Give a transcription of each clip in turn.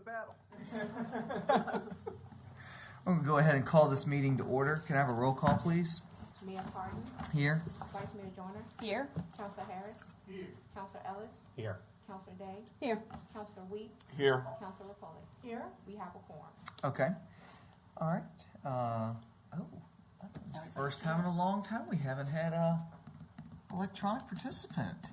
battle. I'm going to go ahead and call this meeting to order. Can I have a roll call, please? Mayor Parton. Here. Vice Mayor Joyner. Here. Councilor Harris. Here. Councilor Ellis. Here. Councilor Day. Here. Councilor Wheat. Here. Councilor Rapoli. Here. We have a quorum. Okay. All right. That's the first time in a long time we haven't had a electronic participant.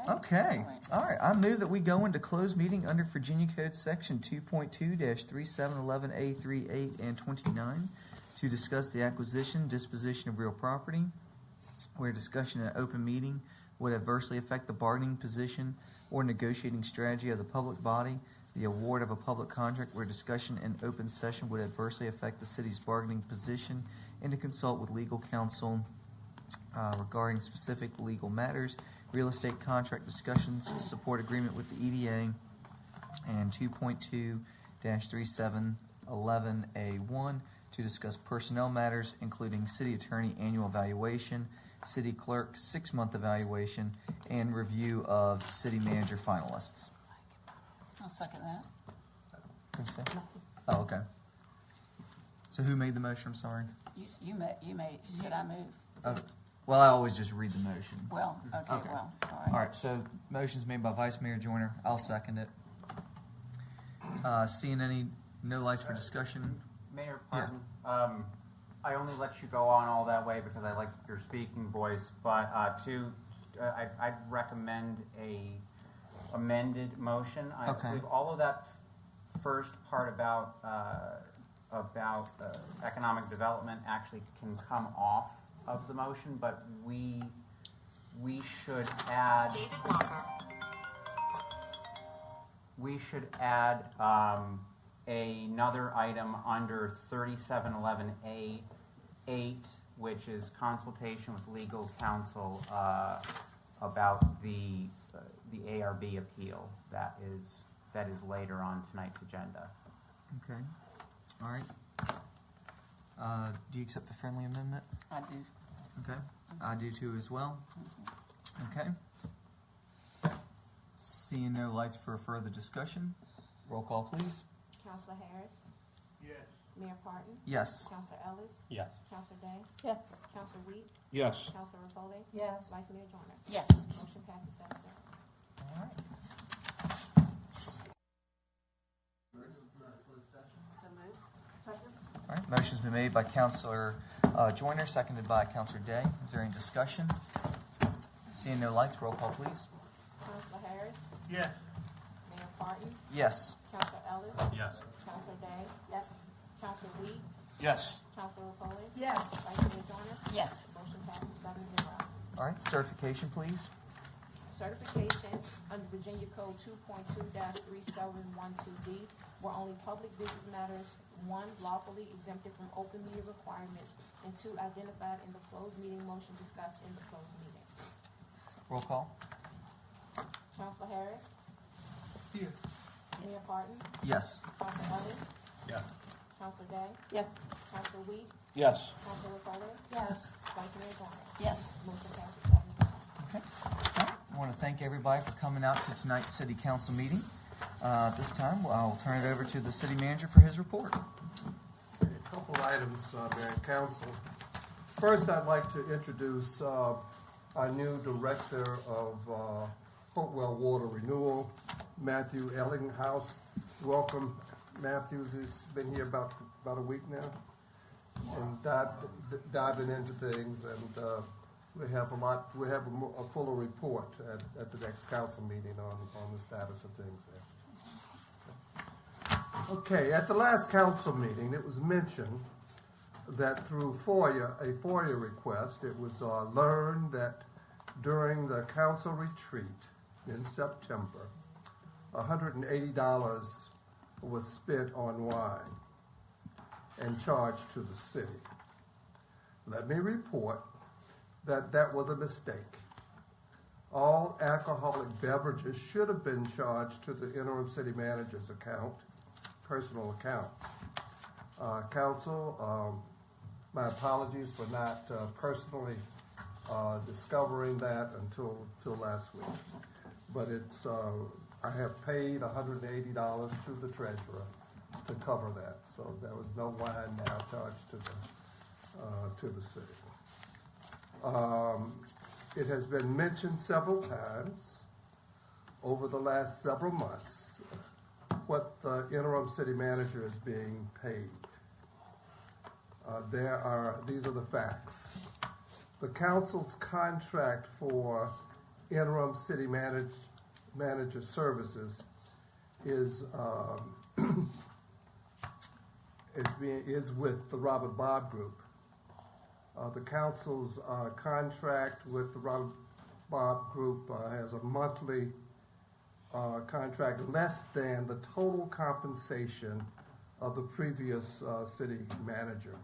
Okay. All right. I move that we go into closed meeting under Virginia Code Section 2.2-3711A38 and 29 to discuss the acquisition, disposition of real property, where discussion in an open meeting would adversely affect the bargaining position or negotiating strategy of the public body, the award of a public contract where discussion in open session would adversely affect the city's bargaining position, and to consult with legal counsel regarding specific legal matters, real estate contract discussions, support agreement with the EDA, and 2.2-3711A1 to discuss personnel matters, including city attorney annual evaluation, city clerk 6-month evaluation, and review of city manager finalists. I'll second that. Who's second? Oh, okay. So who made the motion? I'm sorry. You made it. You said I move. Well, I always just read the motion. Well, okay, Okay. well, all right. All right, so motion's made by Vice Mayor Joyner. I'll second it. Seeing no lights for discussion? Mayor Parton, I only let you go on all that way because I like your speaking voice, but I'd recommend a amended motion. I Okay. believe all of that first part about economic development actually can come off of the motion, but we should add. David Walker. We should add another item under 3711A8, which is consultation with legal counsel about the ARB appeal that is later on tonight's agenda. Okay. All right. Do you accept the friendly amendment? I do. Okay. I do too as well. Okay. Seeing no lights for further discussion, roll call please. Councilor Harris. Yes. Mayor Parton. Yes. Councilor Ellis. Yes. Councilor Day. Yes. Councilor Wheat. Yes. Councilor Rapoli. Yes. Vice Mayor Joyner. Yes. Motion passes 7-0. All right. So move. All right. Motion's been made by Councilor Joyner, seconded by Councilor Day. Is there any discussion? Seeing no lights, roll call please. Councilor Harris. Yes. Mayor Parton. Yes. Councilor Ellis. Yes. Councilor Day. Yes. Councilor Wheat. Yes. Councilor Rapoli. Yes. Vice Mayor Joyner. Yes. Motion passes 7-0. All right. Certification please. Certification under Virginia Code 2.2-3712D, where only public business matters, 1, lawfully exempted from open meeting requirements, and 2, identified in the closed meeting motion discussed in the closed meeting. Roll call. Councilor Harris. Here. Mayor Parton. Yes. Councilor Ellis. Yeah. Councilor Day. Yes. Councilor Wheat. Yes. Councilor Rapoli. Yes. Vice Mayor Joyner. Yes. Motion passes 7-0. Okay. All right. I want to thank everybody for coming out to tonight's city council meeting. At this time, I'll turn it over to the city manager for his report. A couple items, Mayor and Council. First, I'd like to introduce our new director of Hopewell Water Renewal, Matthew Ellinghouse. Welcome, Matthew. He's been here about a week now, and diving into things, and we have a fuller report at the next council meeting on the status of things there. Okay, at the last council meeting, it was mentioned that through a FOIA request, it was learned that during the council retreat in September, $180 was spent on wine and charged to the city. Let me report that was a mistake. All alcoholic beverages should have been charged to the interim city manager's personal account. Council, my apologies for not personally discovering that until last week. But it's I have paid $180 to the treasurer to cover that, so there was no wine now charged to the city. It has been mentioned several times over the last several months what the interim city manager is being paid. These are the facts. The council's contract for interim city manager services is with the Robert Bob Group. The council's contract with the Robert Bob Group has a monthly contract less than the total compensation of the previous city manager.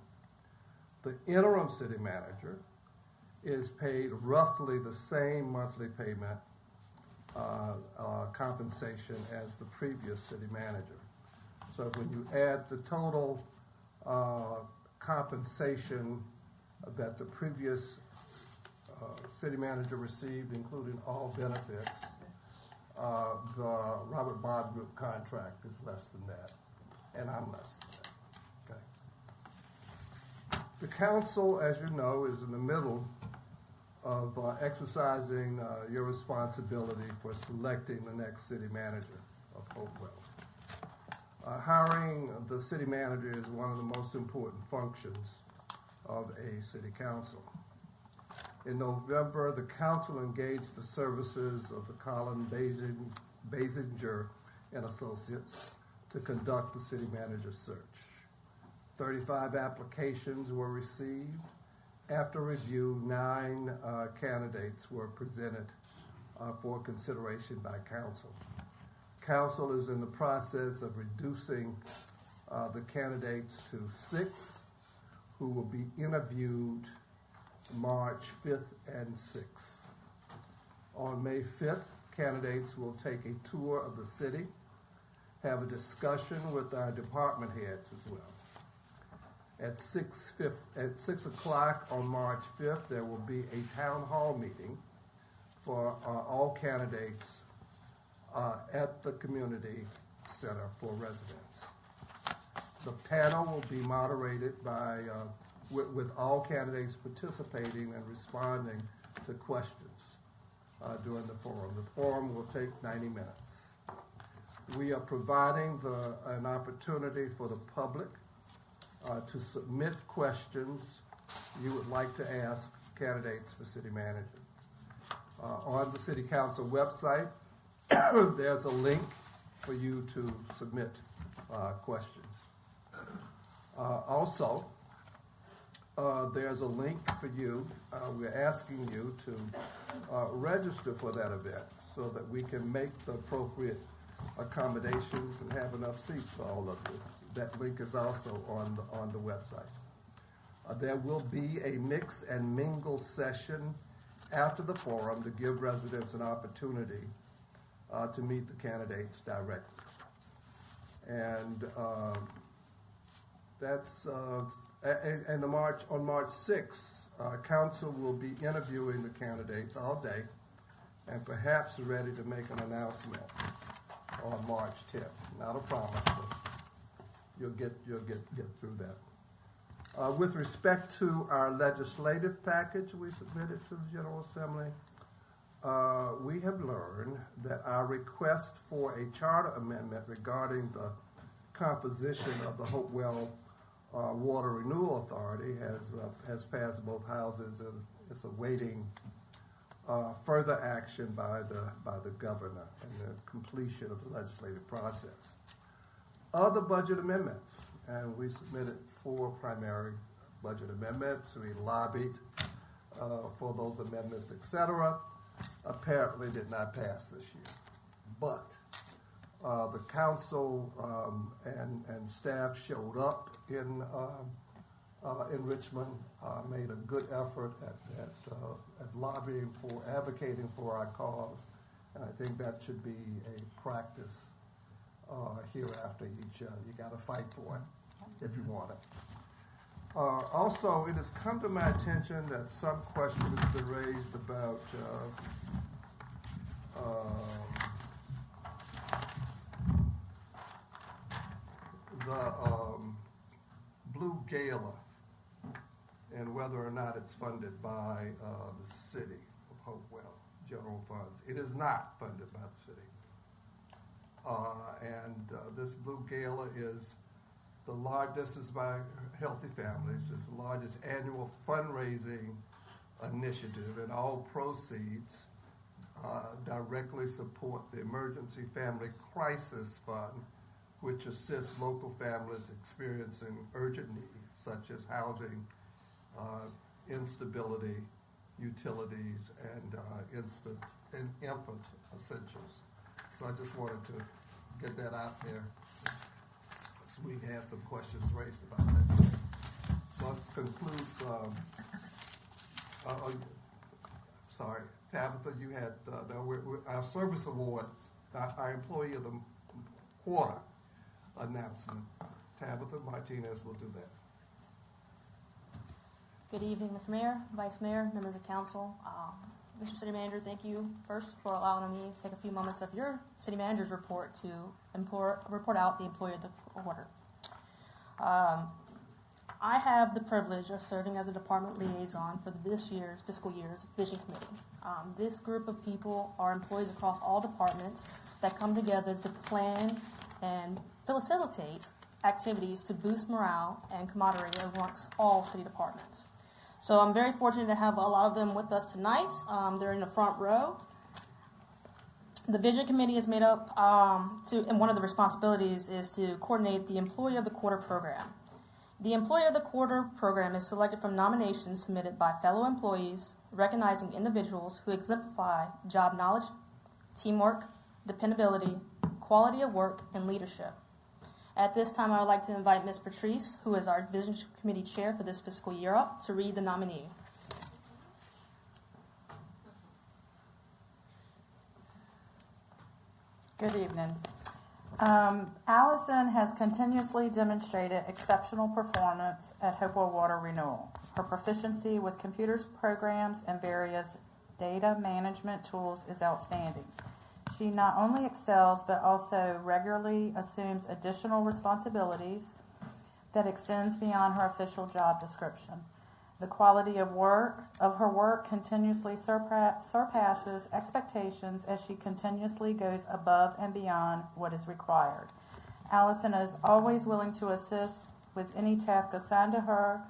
The interim city manager is paid roughly the same monthly payment compensation as the previous city manager. So when you add the total compensation that the previous city manager received, including all benefits, the Robert Bob Group contract is less than that, and I'm less than that. Okay. The council, as you know, is in the middle of exercising your responsibility for selecting the next city manager of Hopewell. Hiring the city manager is one of the most important functions of a city council. In November, the council engaged the services of the Colin Basinger and Associates to conduct the city manager search. 35 applications were received. After review, 9 candidates were presented for consideration by council. Council is in the process of reducing the candidates to 6 who will be interviewed March 5th and 6th. On May 5th, candidates will take a tour of the city, have a discussion with our department heads as well. At 6 o'clock on March 5th, there will be a town hall meeting for all candidates at the community center for residents. The panel will be moderated by with all candidates participating and responding to questions during the forum. The forum will take 90 minutes. We are providing an opportunity for the public to submit questions you would like to ask candidates for city manager. On the city council website, there's a link for you to submit questions. Also, there's a link for you. We're asking you to register for that event so that we can make the appropriate accommodations and have enough seats for all of you. That link is also on the website. There will be a mix and mingle session after the forum to give residents an opportunity to meet the candidates directly. And on March 6th, council will be interviewing the candidates all day and perhaps ready to make an announcement on March 10th. Not a promise, but you'll get through that. With respect to our legislative package we submitted to the General Assembly, we have learned that our request for a charter amendment regarding the composition of the Hopewell Water Renewal Authority has passed both houses, and it's awaiting further action by the governor and the completion of the legislative process. Other budget amendments, and we submitted 4 primary budget amendments. We lobbied for those amendments, etc. Apparently did not pass this year, but the council and staff showed up in Richmond, made a good effort at lobbying for, advocating for our cause, and I think that should be a practice hereafter. You got to fight for it if you want it. Also, it has come to my attention that some question has been raised about Blue Gala and whether or not it's funded by the city of Hopewell general funds. It is not funded by the city. This Blue Gala is the largest, this is by Healthy Families, it's the largest annual fundraising initiative, and all proceeds directly support the Emergency Family Crisis Fund, which assists local families experiencing urgent needs such as housing, instability, utilities, and infant essentials. So I just wanted to get that out there. So we had some questions raised about that. So that concludes. Sorry, Tabitha, you had our service awards, our employee of the quarter announcement. Tabitha Martinez will do that. Good evening, Mr. Mayor, Vice Mayor, members of council. Mr. City Manager, thank you first for allowing me to take a few moments of your City Manager's report to report out the employee of the quarter. I have the privilege of serving as a department liaison for this year's fiscal year's Vision Committee. This group of people are employees across all departments that come together to plan and facilitate activities to boost morale and camaraderie amongst all city departments. So I'm very fortunate to have a lot of them with us tonight. They're in the front row. The Vision Committee is made up and one of the responsibilities is to coordinate the Employee of the Quarter program. The Employee of the Quarter program is selected from nominations submitted by fellow employees, recognizing individuals who exemplify job knowledge, teamwork, dependability, quality of work, and leadership. At this time, I would like to invite Ms. Patrice, who is our Vision Committee Chair for this fiscal year, up to read the nominee. Good evening. Allison has continuously demonstrated exceptional performance at Hopewell Water Renewal. Her proficiency with computers, programs, and various data management tools is outstanding. She not only excels, but also regularly assumes additional responsibilities that extends beyond her official job description. The quality of her work continuously surpasses expectations as she continuously goes above and beyond what is required. Allison is always willing to assist with any task assigned to her,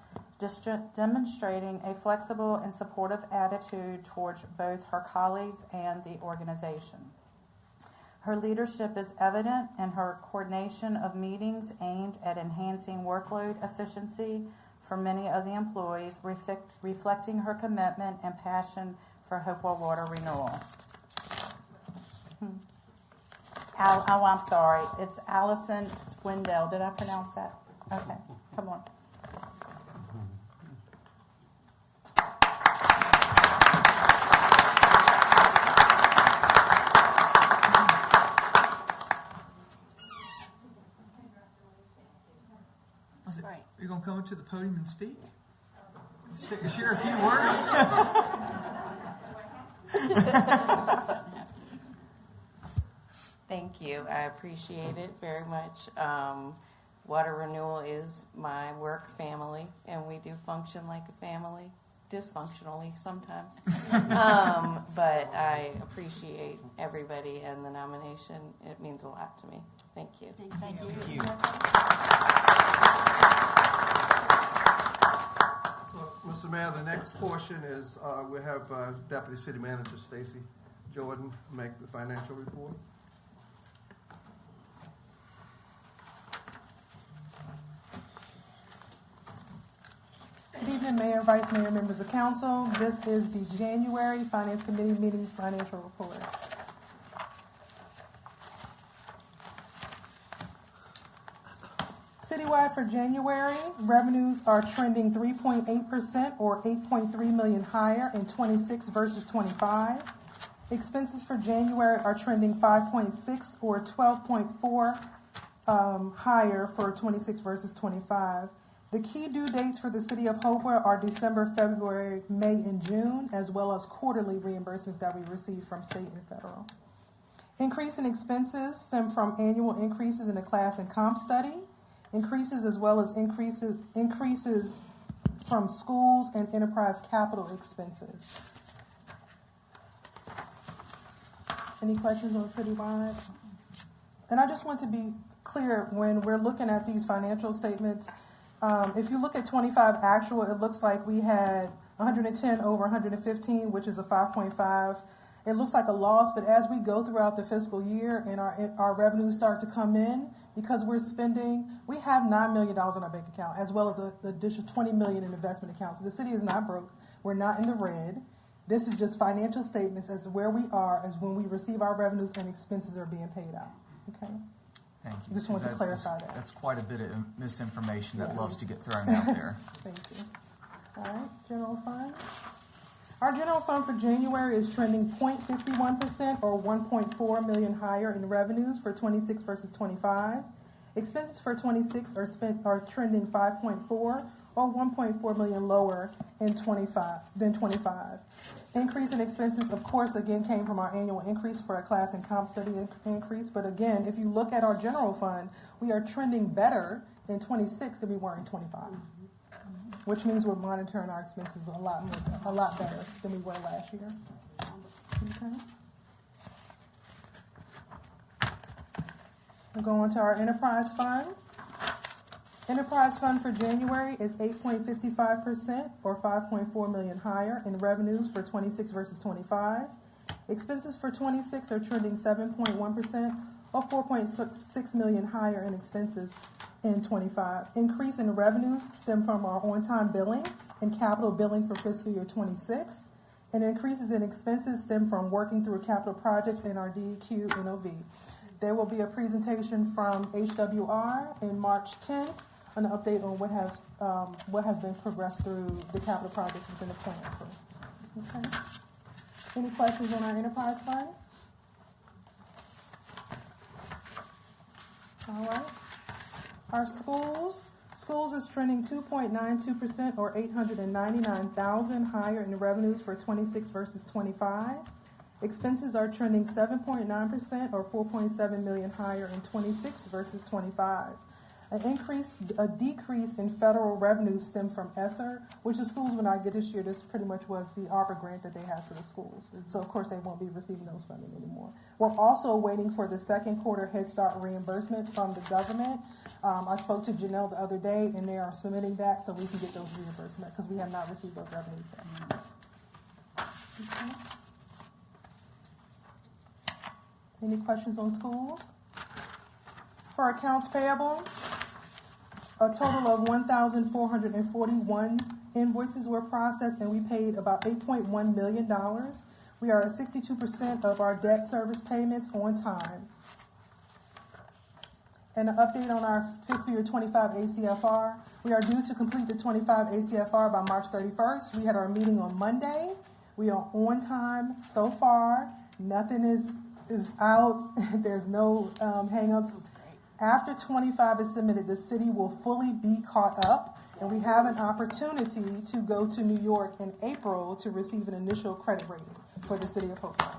demonstrating a flexible and supportive attitude towards both her colleagues and the organization. Her leadership is evident in her coordination of meetings aimed at enhancing workload efficiency for many of the employees, reflecting her commitment and passion for Hopewell Water Renewal. I'm sorry. It's Allison Swindell. Did I pronounce that? Okay, come on. You're going to come up to the podium and speak? Share a few words? Thank you. I appreciate it very much. Water Renewal is my work family, and we do function like a family, dysfunctionally sometimes. But I appreciate everybody and the nomination. It means a lot to me. Thank you. Thank you. Thank you. So, Mr. Mayor, the next portion is we'll have Deputy City Manager Stacy Jordan make the financial report. Good evening, Mayor, Vice Mayor, members of council. This is the January Finance Committee meeting financial report. Citywide for January, revenues are trending 3.8% or $8.3 million higher in 26 versus 25. Expenses for January are trending 5.6 or 12.4 higher for 26 versus 25. The key due dates for the City of Hopewell are December, February, May, and June, as well as quarterly reimbursements that we receive from state and federal. Increase in expenses stem from annual increases in the class and comp study, increases as well as increases from schools and enterprise capital expenses. Any questions on citywide? And I just want to be clear, when we're looking at these financial statements, if you look at 25 actual, it looks like we had 110 over 115, which is a 5.5. It looks like a loss, but as we go throughout the fiscal year and our revenues start to come in, because we're spending, we have $9 million in our bank account, as well as an additional $20 million in investment accounts. The city is not broke. We're not in the red. This is just financial statements as where we are as when we receive our revenues and expenses are being paid out. Okay? Thank you. Just wanted to clarify that. That's quite a bit of misinformation that Yes. loves to get thrown out there. Thank you. All right, general fund. Our general fund for January is trending 0.51% or 1.4 million higher in revenues for 26 versus 25. Expenses for 26 are trending 5.4 or 1.4 million lower in 25 than 25. Increase in expenses, of course, again came from our annual increase for a class and comp study increase. But again, if you look at our general fund, we are trending better in 26 than we were in 25. Which means we're monitoring our expenses a lot better than we were last year. Okay. We'll go on to our enterprise fund. Enterprise fund for January is 8.55% or 5.4 million higher in revenues for 26 versus 25. Expenses for 26 are trending 7.1% or 4.6 million higher in expenses in 25. Increase in revenues stem from our on-time billing and capital billing for fiscal year 26. And increases in expenses stem from working through capital projects in our DEQ NOV. There will be a presentation from HWR in March 10th, an update on what has been progressed through the capital projects within the plan. Okay. Any questions on our enterprise fund? All right. Our schools is trending 2.92% or 899,000 higher in revenues for 26 versus 25. Expenses are trending 7.9% or 4.7 million higher in 26 versus 25. A decrease in federal revenues stem from ESSER, which the schools will not get this year. This pretty much was the ARPA grant that they had for the schools. So, of course, they won't be receiving those funding anymore. We're also waiting for the second quarter Head Start reimbursement from the government. I spoke to Janelle the other day, and they are submitting that so we can get those reimbursements because we have not received those revenues yet. Okay. Any questions on schools? For accounts payable, a total of 1,441 invoices were processed, and we paid about $8.1 million. We are at 62% of our debt service payments on time. And an update on our fiscal year 25 ACFR. We are due to complete the 25 ACFR by March 31st. We had our meeting on Monday. We are on time so far. Nothing is out. There's no hang-ups. After 25 is submitted, the city will fully be caught up, and we have an opportunity to go to New York in April to receive an initial credit rating for the city of Hopewell.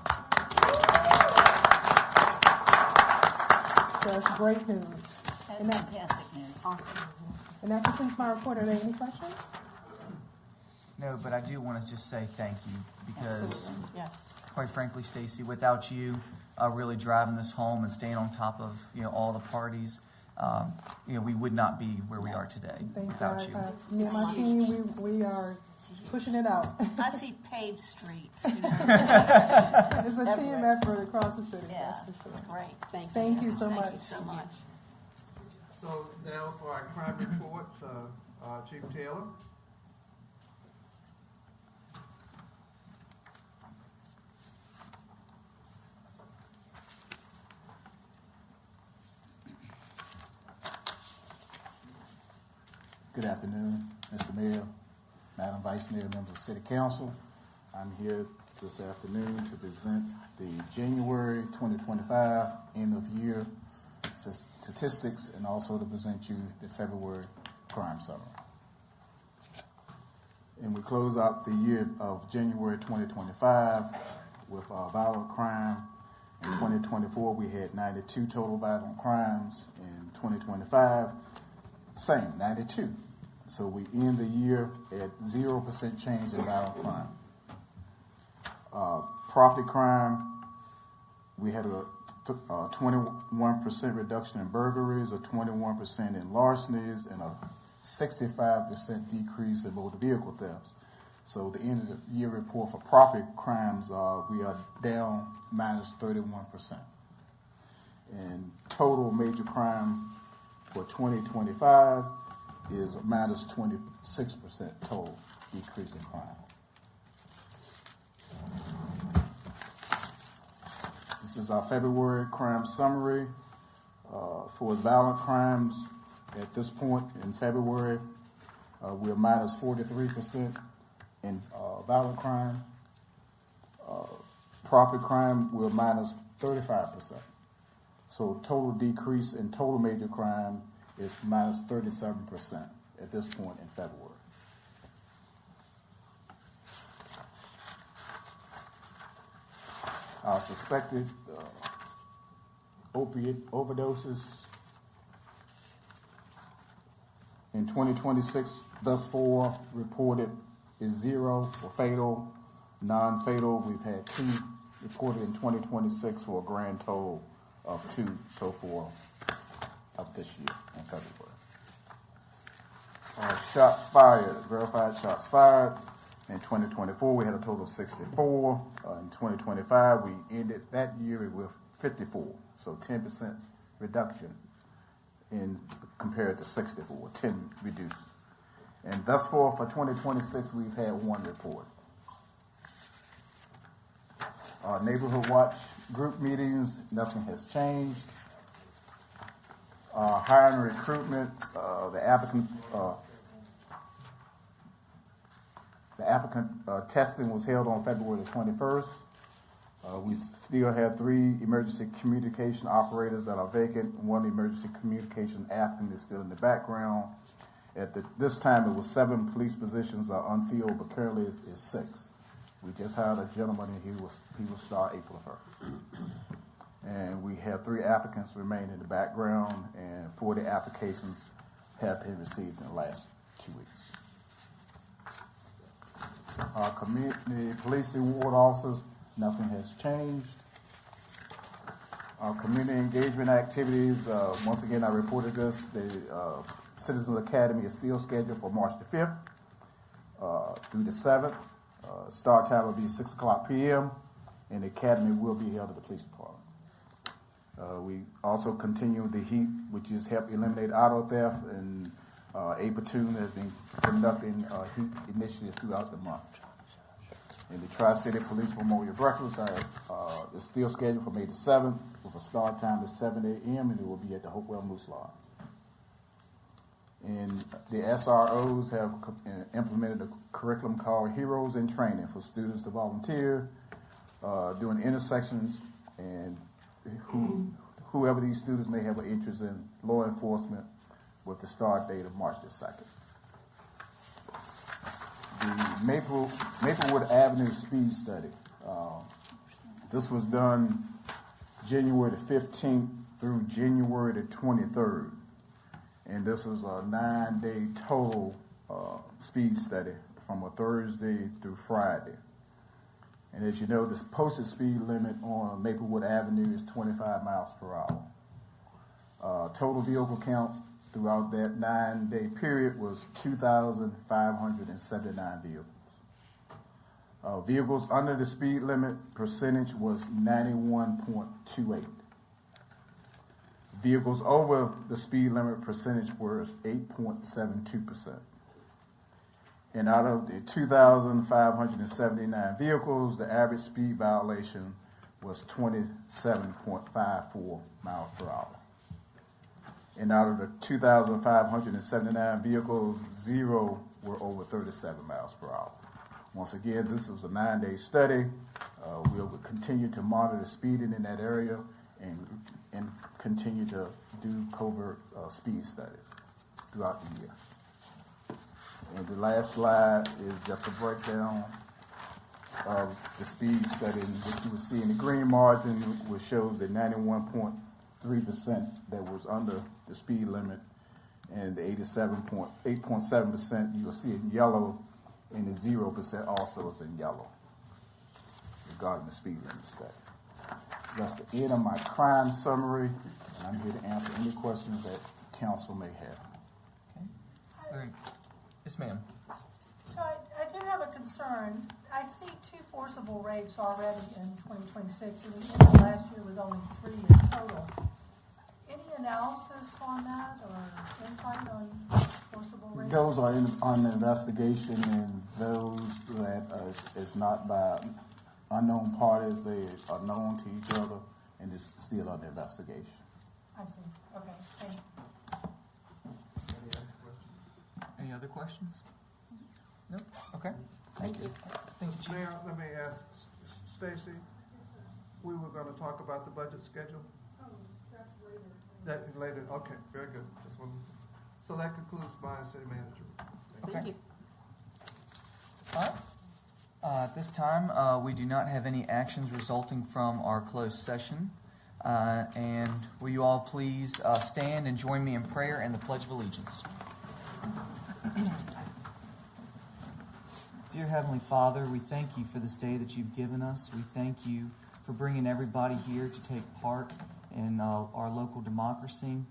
So that's great news. That's fantastic news. Awesome. And that completes my report. Are there any questions? No, but I do want to just say thank you because, Absolutely. Yes. quite frankly, Stacy, without you really driving this home and staying on top of all the parties, we would not be where we are today Thank without God. you. Me and my team, we are pushing it out. I see paved streets. It's a team Everywhere. effort across the city, Yeah, that's for it's sure. great. Thank you so Thank much. you so much. So now for our crime report, Chief Taylor. Good afternoon, Mr. Mayor, Madam Vice Mayor, members of City Council. I'm here this afternoon to present the January 2025 end of year statistics and also to present you the February crime summary. And we close out the year of January 2025 with violent crime. In 2024, we had 92 total violent crimes. In 2025, same, 92. So we end the year at 0% change in violent crime. Property crime, we had a 21% reduction in burglaries, a 21% in larcenies, and a 65% decrease in motor vehicle thefts. So the end of the year report for property crimes, we are down minus 31%. And total major crime for 2025 is minus 26% total decrease in crime. This is our February crime summary. For violent crimes, at this point in February, we're minus 43% in violent crime. Property crime, we're minus 35%. So total decrease in total major crime is minus 37% at this point in February. Our suspected opiate overdoses in 2026 thus far reported is 0 for fatal. Non-fatal, we've had 2 reported in 2026 for a grand total of 2 so far of this year in February. Shots fired, verified shots fired. In 2024, we had a total of 64. In 2025, we ended that year with 54. So 10% reduction in compared to 64, 10 reduced. And thus far for 2026, we've had 1 report. Neighborhood Watch group meetings, nothing has changed. Hiring and recruitment, the applicant testing was held on February the 21st. We still have 3 emergency communication operators that are vacant. 1 emergency communication applicant is still in the background. This time it was 7 police positions are unfilled, but currently it's 6. We just hired a gentleman and he will start April 1st. And we have 3 applicants remain in the background, and 40 applications have been received in the last 2 weeks. Our community policing ward officers, nothing has changed. Our community engagement activities, once again, I reported this. The Citizens Academy is still scheduled for March the 5th through the 7th. Start time will be 6 o'clock p.m., and the academy will be held at the police department. We also continue the HEAT, which is help eliminate auto theft, and a platoon has been conducting HEAT initiatives throughout the month. And the Tri-City Police Memorial Breakfast is still scheduled for May the 7th with a start time at 7 a.m. and it will be at the Hopewell Moose Lodge. And the SROs have implemented a curriculum called Heroes in Training for students to volunteer, doing intersections, and whoever these students may have an interest in law enforcement with the start date of March the 2nd. The Maplewood Avenue Speed Study. This was done January the 15th through January the 23rd. And this was a 9-day total speed study from a Thursday through Friday. And as you know, the posted speed limit on Maplewood Avenue is 25 miles per hour. Total vehicle count throughout that 9-day period was 2,579 vehicles. Vehicles under the speed limit percentage was 91.28. Vehicles over the speed limit percentage was 8.72%. And out of the 2,579 vehicles, the average speed violation was 27.54 miles per hour. And out of the 2,579 vehicles, 0 were over 37 miles per hour. Once again, this was a 9-day study. We will continue to monitor speeding in that area and continue to do covert speed studies throughout the year. And the last slide is just a breakdown of the speed study, which you will see in the green margin, which shows that 91.3% that was under the speed limit, and the 8.7% you will see in yellow, and the 0% also is in yellow regarding the speed limit study. That's the end of my crime summary, and I'm here to answer any questions that council may have. Okay. Yes, ma'am. So I do have a concern. I see 2 forcible rapes already in 2026, and last year was only 3 in total. Any analysis on that or insight on forcible rapes? Those are on the investigation, and those that is not by unknown parties, they are known to each other, and it's still under investigation. I see. Okay, thank you. Any other questions? No? Okay. Thank you. Thank you, Chief. Mayor, let me ask Stacy, we were gonna talk about the budget schedule? That later, okay, very good. Just one. So that concludes my city manager. Thank you. All right. At this time, we do not have any actions resulting from our closed session. And will you all please stand and join me in prayer and the Pledge of Allegiance. Dear Heavenly Father, we thank you for this day that you've given us. We thank you for bringing everybody here to take part in our local democracy.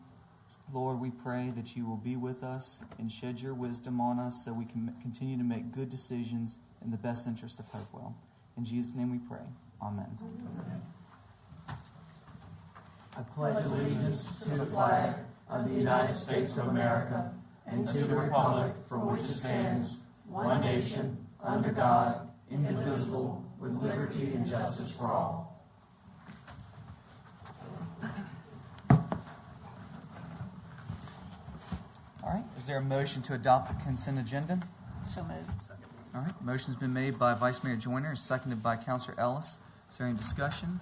Lord, we pray that you will be with us and shed your wisdom on us so we can continue to make good decisions in the best interest of Hopewell. In Jesus' name we pray. Amen. I pledge allegiance to the flag of the United States of America and to the republic for which it stands, one nation, under God, indivisible, with liberty and justice for all. All right. Is there a motion to adopt the consent agenda? So moved. All right. Motion's been made by Vice Mayor Joyner and seconded by Councilor Ellis. Is there any discussion?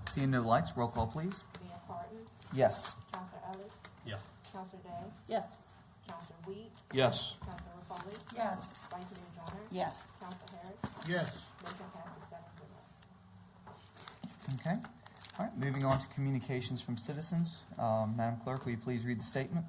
Seeing no lights, roll call, please. Mayor Parton, Yes. Councilor Ellis, Yes. Councilor Day, Yes. Councilor Wheat, Yes. Councilor Republic, Yes. Vice Mayor Joyner, Yes. Councilor Harris, Yes. motion passes 7-0. Okay. All right. Moving on to communications from citizens. Madam Clerk, will you please read the statement?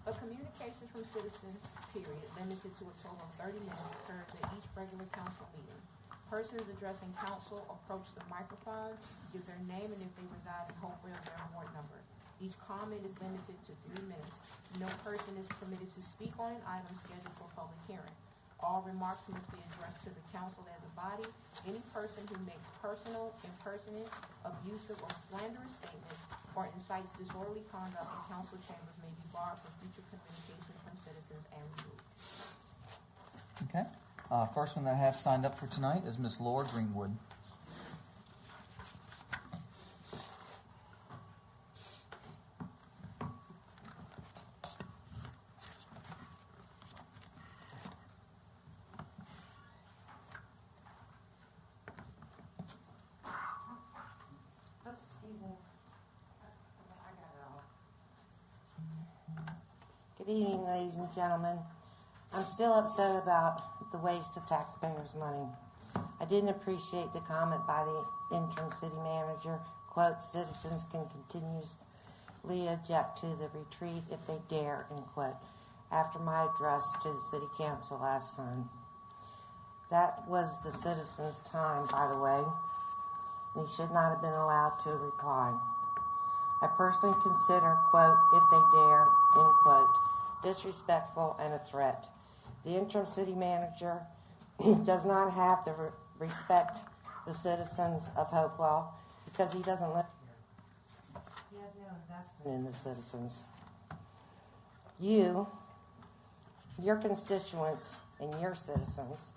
A communications from citizens period limited to a total of 30 minutes occurs at each regular council meeting. Persons addressing council approach the microphone, give their name and if they reside in Hopewell, their ward number. Each comment is limited to 3 minutes. No person is permitted to speak on an item scheduled for public hearing. All remarks must be addressed to the council as a body. Any person who makes personal, impersonate, abusive, or slanderous statements or incites disorderly conduct in council chambers may be barred from future communication from citizens and removed. Okay. First one that I have signed up for tonight is Miss Laura Greenwood. Good evening, ladies and gentlemen. I'm still upset about the waste of taxpayers' money. I didn't appreciate the comment by the interim city manager, quote, citizens can continuously object to the retreat if they dare, end quote, after my address to the city council last time. That was the citizens' time, by the way, and he should not have been allowed to reply. I personally consider, quote, if they dare, end quote, disrespectful and a threat. The interim city manager does not have to respect the citizens of Hopewell because he doesn't live here. He has no investment in the citizens. Your constituents and your citizens,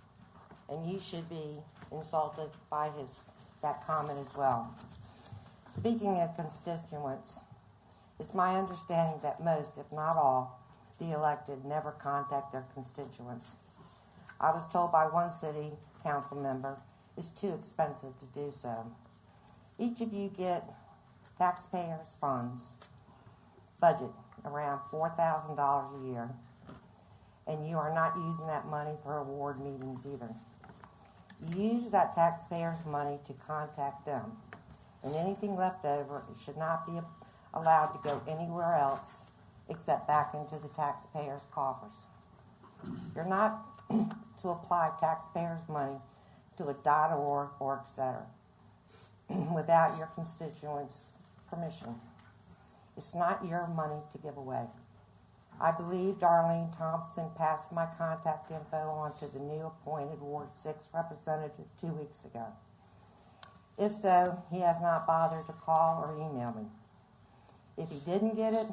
and you should be insulted by that comment as well. Speaking of constituents, it's my understanding that most, if not all, the elected never contact their constituents. I was told by one city council member it's too expensive to do so. Each of you get taxpayers' funds, budget around $4,000 a year, and you are not using that money for award meetings either. You use that taxpayers' money to contact them, and anything left over should not be allowed to go anywhere else except back into the taxpayers' coffers. You're not to apply taxpayers' money to a .org or etc. without your constituents' permission. It's not your money to give away. I believe Darlene Thompson passed my contact info on to the new appointed Ward 6 representative 2 weeks ago. If so, he has not bothered to call or email me. If he didn't get it,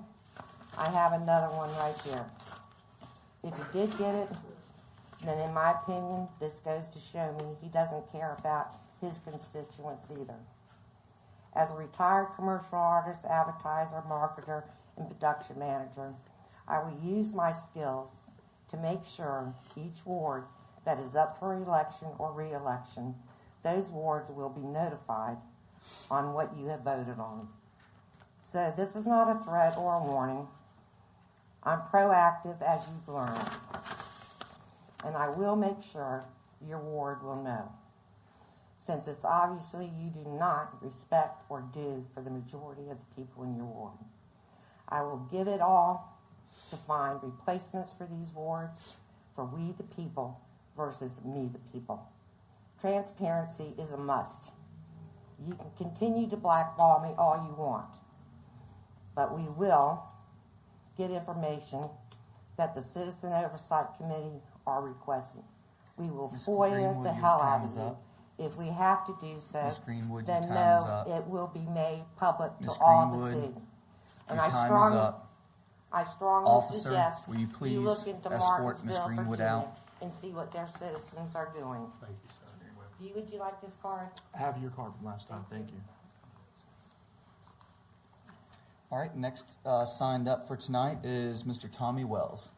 I have another one right here. If he did get it, then in my opinion, this goes to show me he doesn't care about his constituents either. As a retired commercial artist, advertiser, marketer, and production manager, I will use my skills to make sure each ward that is up for election or re-election, those wards will be notified on what you have voted on. So this is not a threat or a warning. I'm proactive, as you've learned, and I will make sure your ward will know, since it's obviously you do not respect or do for the majority of the people in your ward. I will give it all to find replacements for these wards, for we the people versus me the people. Transparency is a must. You can continue to blackball me all you want, but we will get information that the Citizen Oversight Committee are requesting. We will Ms. FOIA Greenwood, the your hell time out of is you. up. If we have to do so, Ms. Greenwood, your then time is no, up. it will be made public to Ms. all the Greenwood, city. And Your I time is strongly, up. I strongly Officer, suggest will you please look into escort Ms. Martinsville, Greenwood Virginia, out? and see what their citizens are doing. Thank you, sir. Would you like this card? I have your card from last time. Thank you. All right, next signed up for tonight is Mr. Tommy Wells.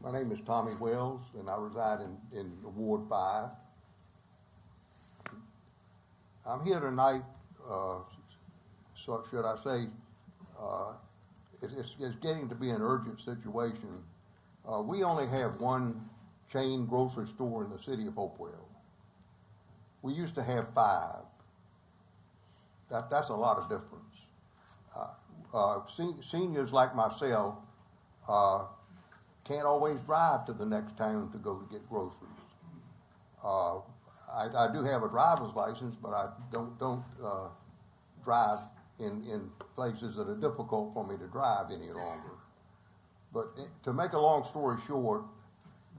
My name is Tommy Wells, and I reside in Ward 5. I'm here tonight, so should I say, it's getting to be an urgent situation. We only have one chain grocery store in the city of Hopewell. We used to have 5. That's a lot of difference. Seniors like myself can't always drive to the next town to go to get groceries. I do have a driver's license, but I don't drive in places that are difficult for me to drive any longer. But to make a long story short,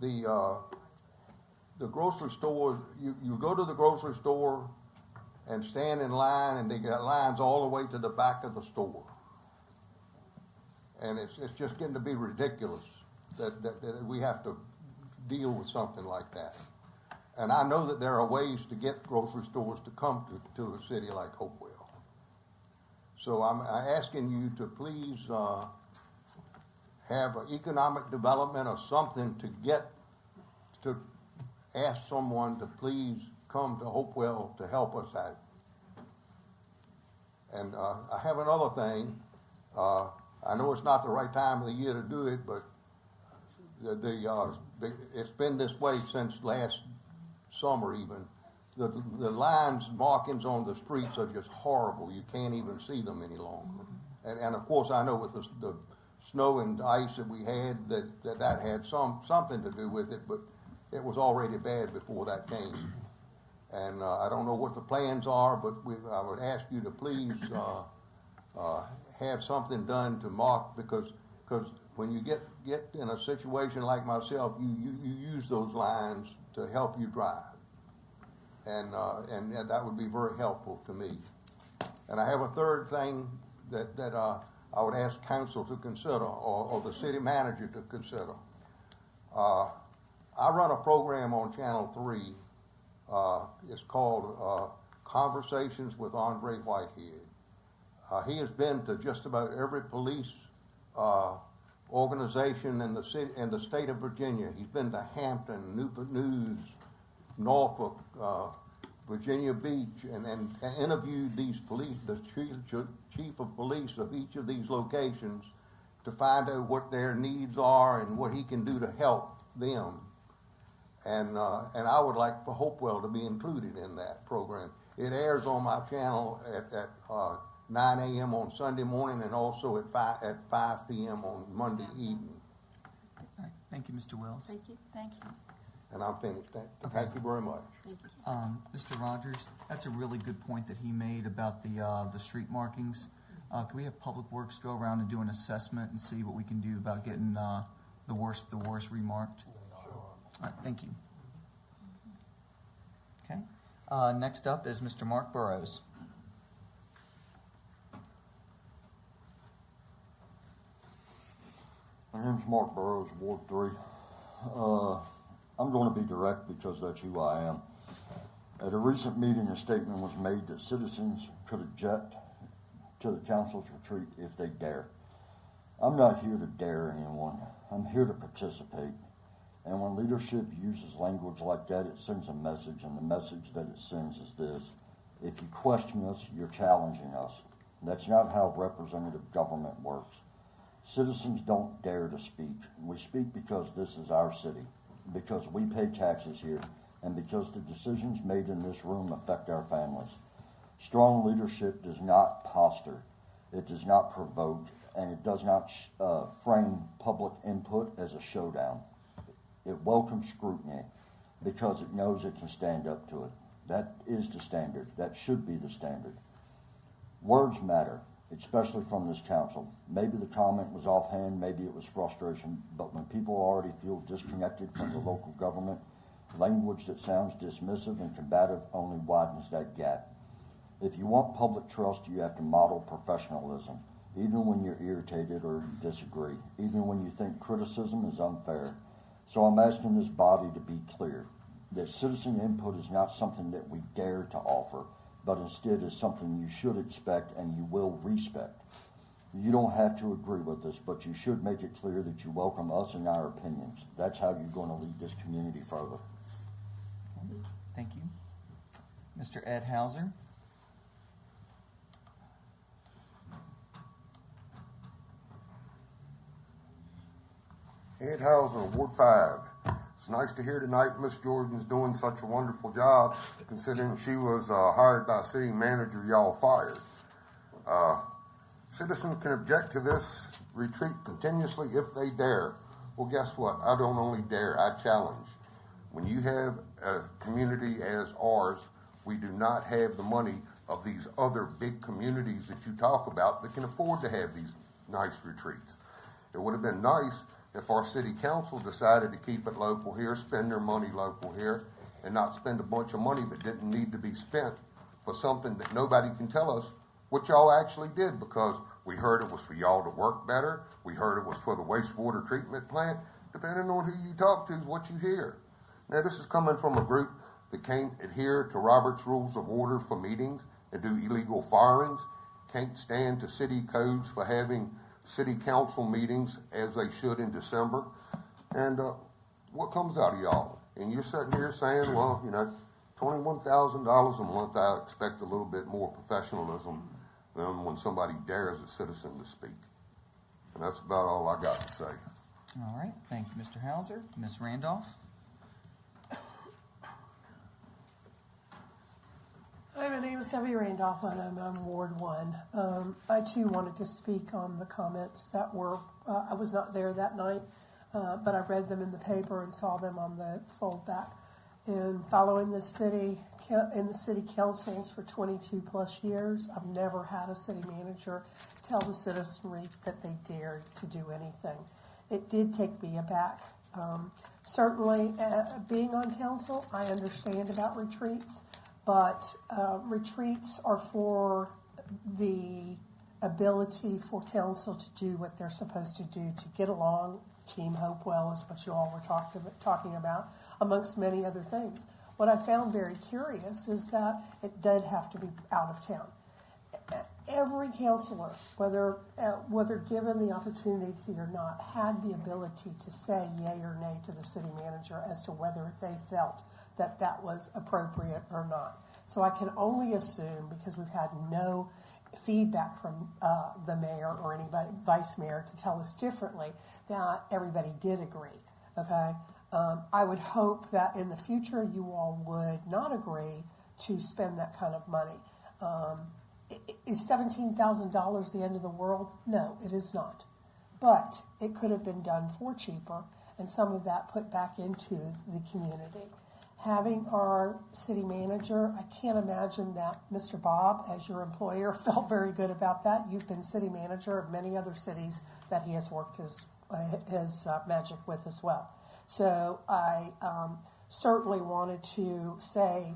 the grocery store, you go to the grocery store and stand in line, and they got lines all the way to the back of the store. And it's just getting to be ridiculous that we have to deal with something like that. And I know that there are ways to get grocery stores to come to a city like Hopewell. So I'm asking you to please have an economic development or something to ask someone to please come to Hopewell to help us out. And I have another thing. I know it's not the right time of the year to do it, but it's been this way since last summer even. The lines, markings on the streets are just horrible. You can't even see them any longer. And of course, I know with the snow and ice that we had, that had something to do with it, but it was already bad before that came. And I don't know what the plans are, but I would ask you to please have something done to mark, because when you get in a situation like myself, you use those lines to help you drive. And that would be very helpful to me. And I have a third thing that I would ask council to consider, or the city manager to consider. I run a program on Channel 3. It's called Conversations with Andre Whitehead. He has been to just about every police organization in the state of Virginia. He's been to Hampton, Newport News, Norfolk, Virginia Beach, and interviewed these police, the chief of police of each of these locations, to find out what their needs are and what he can do to help them. And I would like for Hopewell to be included in that program. It airs on my channel at 9 a.m. on Sunday morning and also at 5 p.m. on Monday evening. All right. Thank you, Mr. Wells. Thank you. Thank you. And I'm finished. Thank you very much. Mr. Rogers, that's a really good point that he made about the street markings. Can we have Public Works go around and do an assessment and see what we can do about getting the worst remarked? All right, thank you. Okay. Next up is Mr. Mark Burrows. My name's Mark Burrows, Ward 3. I'm going to be direct because that's who I am. At a recent meeting, a statement was made that citizens could object to the council's retreat if they dare. I'm not here to dare anyone. I'm here to participate. And when leadership uses language like that, it sends a message, and the message that it sends is this: if you question us, you're challenging us. That's not how representative government works. Citizens don't dare to speak. We speak because this is our city, because we pay taxes here, and because the decisions made in this room affect our families. Strong leadership does not posture, it does not provoke, and it does not frame public input as a showdown. It welcomes scrutiny because it knows it can stand up to it. That is the standard. That should be the standard. Words matter, especially from this council. Maybe the comment was offhand, maybe it was frustration, but when people already feel disconnected from the local government, language that sounds dismissive and combative only widens that gap. If you want public trust, you have to model professionalism, even when you're irritated or you disagree, even when you think criticism is unfair. So I'm asking this body to be clear that citizen input is not something that we dare to offer, but instead is something you should expect and you will respect. You don't have to agree with us, but you should make it clear that you welcome us and our opinions. That's how you're going to lead this community further. Thank you. Mr. Ed Hauser. Ed Hauser, Ward 5. It's nice to hear tonight Miss Jordan's doing such a wonderful job, considering she was hired by city manager y'all fired. Citizens can object to this retreat continuously if they dare. Well, guess what? I don't only dare, I challenge. When you have a community as ours, we do not have the money of these other big communities that you talk about that can afford to have these nice retreats. It would have been nice if our city council decided to keep it local here, spend their money local here, and not spend a bunch of money that didn't need to be spent for something that nobody can tell us what y'all actually did, because we heard it was for y'all to work better, we heard it was for the wastewater treatment plant. Depending on who you talk to is what you hear. Now, this is coming from a group that can't adhere to Robert's Rules of Order for meetings and do illegal firings, can't stand to city codes for having city council meetings as they should in December. And what comes out of y'all? And you're sitting here saying, well, you know, $21,000 a month, I expect a little bit more professionalism than when somebody dares a citizen to speak. And that's about all I got to say. All right. Thank you, Mr. Hauser. Ms. Randolph? Hi, my name is Debbie Randolph, and I'm on Ward 1. I, too, wanted to speak on the comments that were, I was not there that night, but I read them in the paper and saw them on the fold back. And following the city, in the city councils for 22 plus years, I've never had a city manager tell the citizenry that they dared to do anything. It did take me aback. Certainly, being on council, I understand about retreats, but retreats are for the ability for council to do what they're supposed to do, to get along. Team Hopewell is what you all were talking about, amongst many other things. What I found very curious is that it did have to be out of town. Every counselor, whether given the opportunity or not, had the ability to say yay or nay to the city manager as to whether they felt that that was appropriate or not. So I can only assume, because we've had no feedback from the mayor or anybody, vice mayor, to tell us differently, that everybody did agree, okay? I would hope that in the future you all would not agree to spend that kind of money. Is $17,000 the end of the world? No, it is not. But it could have been done for cheaper, and some of that put back into the community. Having our city manager, I can't imagine that Mr. Bob, as your employer, felt very good about that. You've been city manager of many other cities that he has worked his magic with as well. So I certainly wanted to say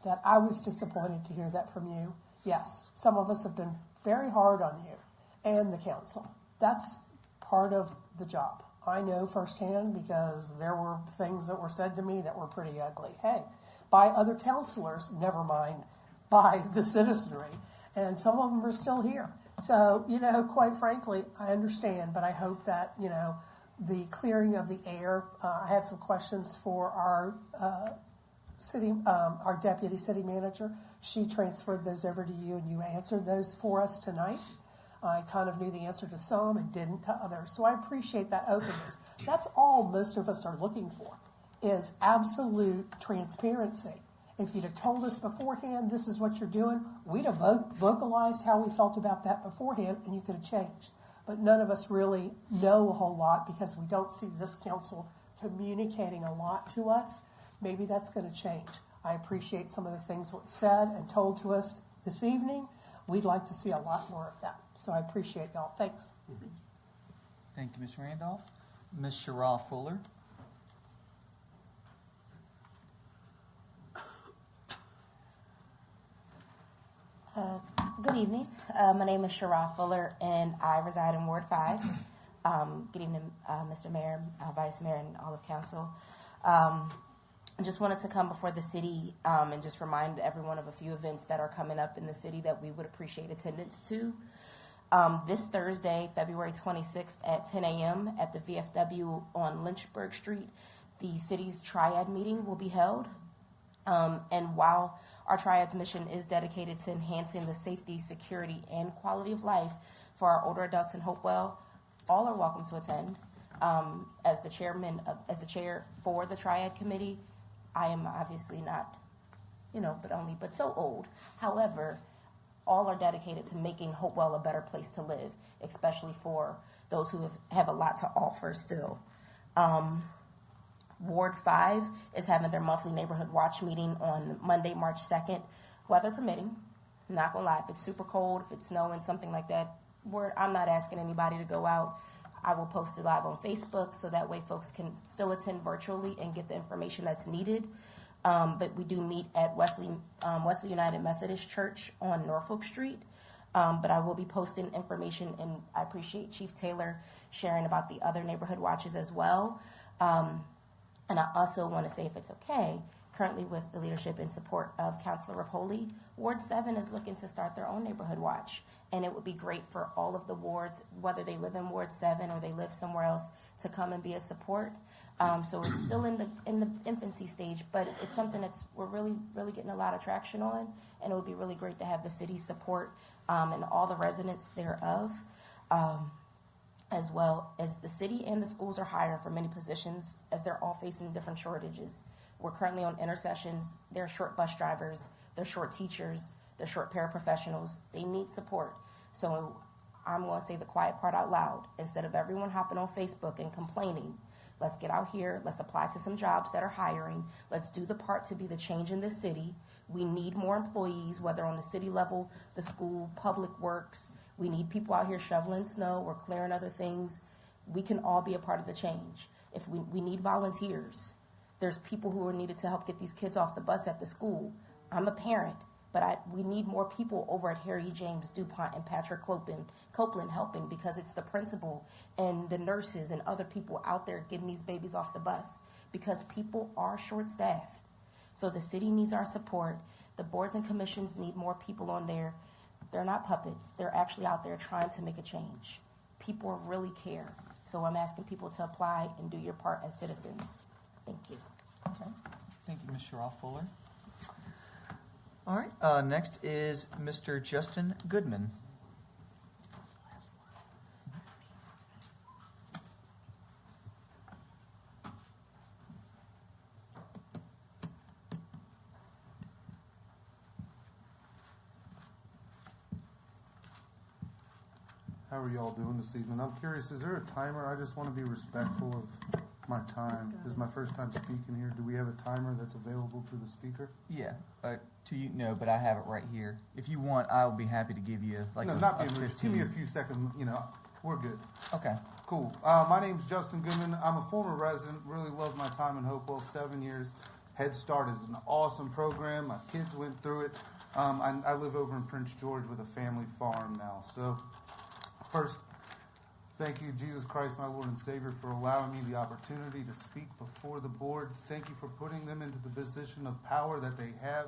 that I was disappointed to hear that from you. Yes, some of us have been very hard on you and the council. That's part of the job. I know firsthand because there were things that were said to me that were pretty ugly. Hey, by other councilors, never mind by the citizenry. And some of them are still here. So, quite frankly, I understand, but I hope that, the clearing of the air, I had some questions for our our deputy city manager. She transferred those over to you, and you answered those for us tonight. I kind of knew the answer to some and didn't to others. So I appreciate that openness. That's all most of us are looking for, is absolute transparency. If you'd have told us beforehand, this is what you're doing, we'd have vocalized how we felt about that beforehand, and you could have changed. But none of us really know a whole lot because we don't see this council communicating a lot to us. Maybe that's going to change. I appreciate some of the things said and told to us this evening. We'd like to see a lot more of that. So I appreciate y'all. Thanks. Thank you, Ms. Randolph. Ms. Sherrod Fuller. Good evening. My name is Sherrod Fuller, and I reside in Ward 5. Good evening, Mr. Mayor, Vice Mayor, and all of council. I just wanted to come before the city and just remind everyone of a few events that are coming up in the city that we would appreciate attendance to. This Thursday, February 26th at 10 a.m. at the VFW on Lynchburg Street, the city's Triad meeting will be held. And while our Triad's mission is dedicated to enhancing the safety, security, and quality of life for our older adults in Hopewell, all are welcome to attend. As the chair for the Triad Committee, I am obviously not, but so old. However, all are dedicated to making Hopewell a better place to live, especially for those who have a lot to offer still. Ward 5 is having their monthly neighborhood watch meeting on Monday, March 2nd, weather permitting. I'm not gonna lie, if it's super cold, if it's snowing, something like that, I'm not asking anybody to go out. I will post it live on Facebook so that way folks can still attend virtually and get the information that's needed. But we do meet at Wesley United Methodist Church on Norfolk Street. But I will be posting information, and I appreciate Chief Taylor sharing about the other neighborhood watches as well. And I also want to say, if it's okay, currently with the leadership and support of Councilor Rapoli, Ward 7 is looking to start their own neighborhood watch. And it would be great for all of the wards, whether they live in Ward 7 or they live somewhere else, to come and be a support. So it's still in the infancy stage, but it's something we're really, really getting a lot of traction on. And it would be really great to have the city's support and all the residents thereof. As well as the city and the schools are hiring for many positions as they're all facing different shortages. We're currently on intersections. They're short bus drivers. They're short teachers. They're short paraprofessionals. They need support. So I'm going to say the quiet part out loud. Instead of everyone hopping on Facebook and complaining, let's get out here. Let's apply to some jobs that are hiring. Let's do the part to be the change in this city. We need more employees, whether on the city level, the school, public works. We need people out here shoveling snow or clearing other things. We can all be a part of the change. If we need volunteers. There's people who are needed to help get these kids off the bus at the school. I'm a parent, but we need more people over at Harry James DuPont and Patrick Copeland helping, because it's the principal and the nurses and other people out there getting these babies off the bus, because people are short-staffed. So the city needs our support. The boards and commissions need more people on there. They're not puppets. They're actually out there trying to make a change. People really care. So I'm asking people to apply and do your part as citizens. Thank you. Okay. Thank you, Ms. Sherrod Fuller. All right, next is Mr. Justin Goodman. How are y'all doing this evening? I'm curious, is there a timer? I just want to be respectful of my time. This is my first time speaking here. Do we have a timer that's available to the speaker? Yeah, to you, no, but I have it right here. If you want, I will be happy to give you like no, a, not a being rude. Just give me a few seconds. You know, we're good. Okay. Cool. My name's Justin Goodman. I'm a former resident. Really loved my time in Hopewell. 7 years. Head Start is an awesome program. My kids went through it. I live over in Prince George with a family farm now. So, first, thank you, Jesus Christ, my Lord and Savior, for allowing me the opportunity to speak before the board. Thank you for putting them into the position of power that they have.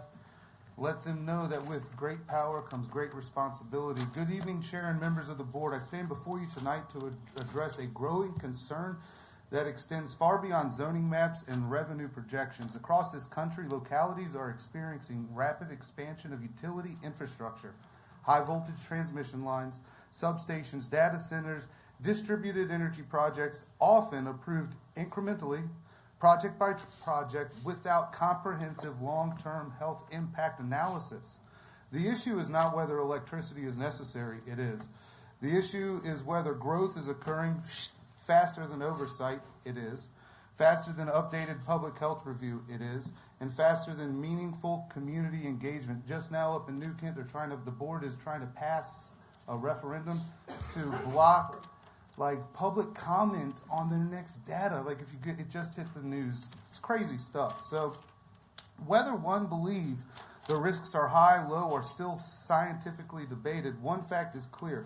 Let them know that with great power comes great responsibility. Good evening, Chair and members of the board. I stand before you tonight to address a growing concern that extends far beyond zoning maps and revenue projections. Across this country, localities are experiencing rapid expansion of utility infrastructure, high voltage transmission lines, substations, data centers, distributed energy projects, often approved incrementally, project by project, without comprehensive long-term health impact analysis. The issue is not whether electricity is necessary, it is. The issue is whether growth is occurring faster than oversight, it is. Faster than updated public health review, it is. And faster than meaningful community engagement. Just now up in New Kent, the board is trying to pass a referendum to block public comment on their next data. Like if you get, it just hit the news. It's crazy stuff. So whether one believe the risks are high, low, or still scientifically debated, one fact is clear.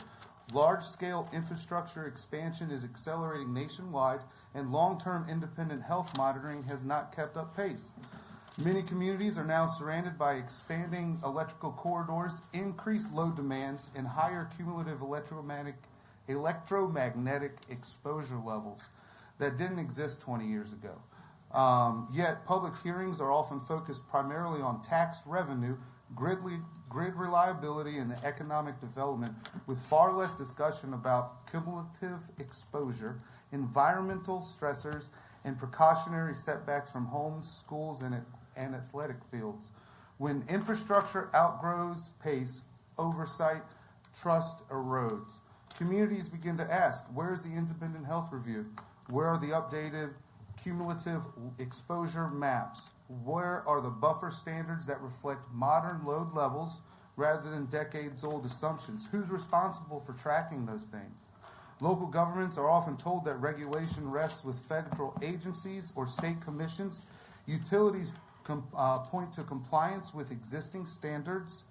Large-scale infrastructure expansion is accelerating nationwide, and long-term independent health monitoring has not kept up pace. Many communities are now surrounded by expanding electrical corridors, increased load demands, and higher cumulative electromagnetic exposure levels that didn't exist 20 years ago. Yet public hearings are often focused primarily on tax revenue, grid reliability, and economic development, with far less discussion about cumulative exposure, environmental stressors, and precautionary setbacks from homes, schools, and athletic fields. When infrastructure outgrows pace, oversight, trust erodes. Communities begin to ask, where's the independent health review? Where are the updated cumulative exposure maps? Where are the buffer standards that reflect modern load levels rather than decades-old assumptions? Who's responsible for tracking those things? Local governments are often told that regulation rests with federal agencies or state commissions. Utilities point to compliance with existing standards.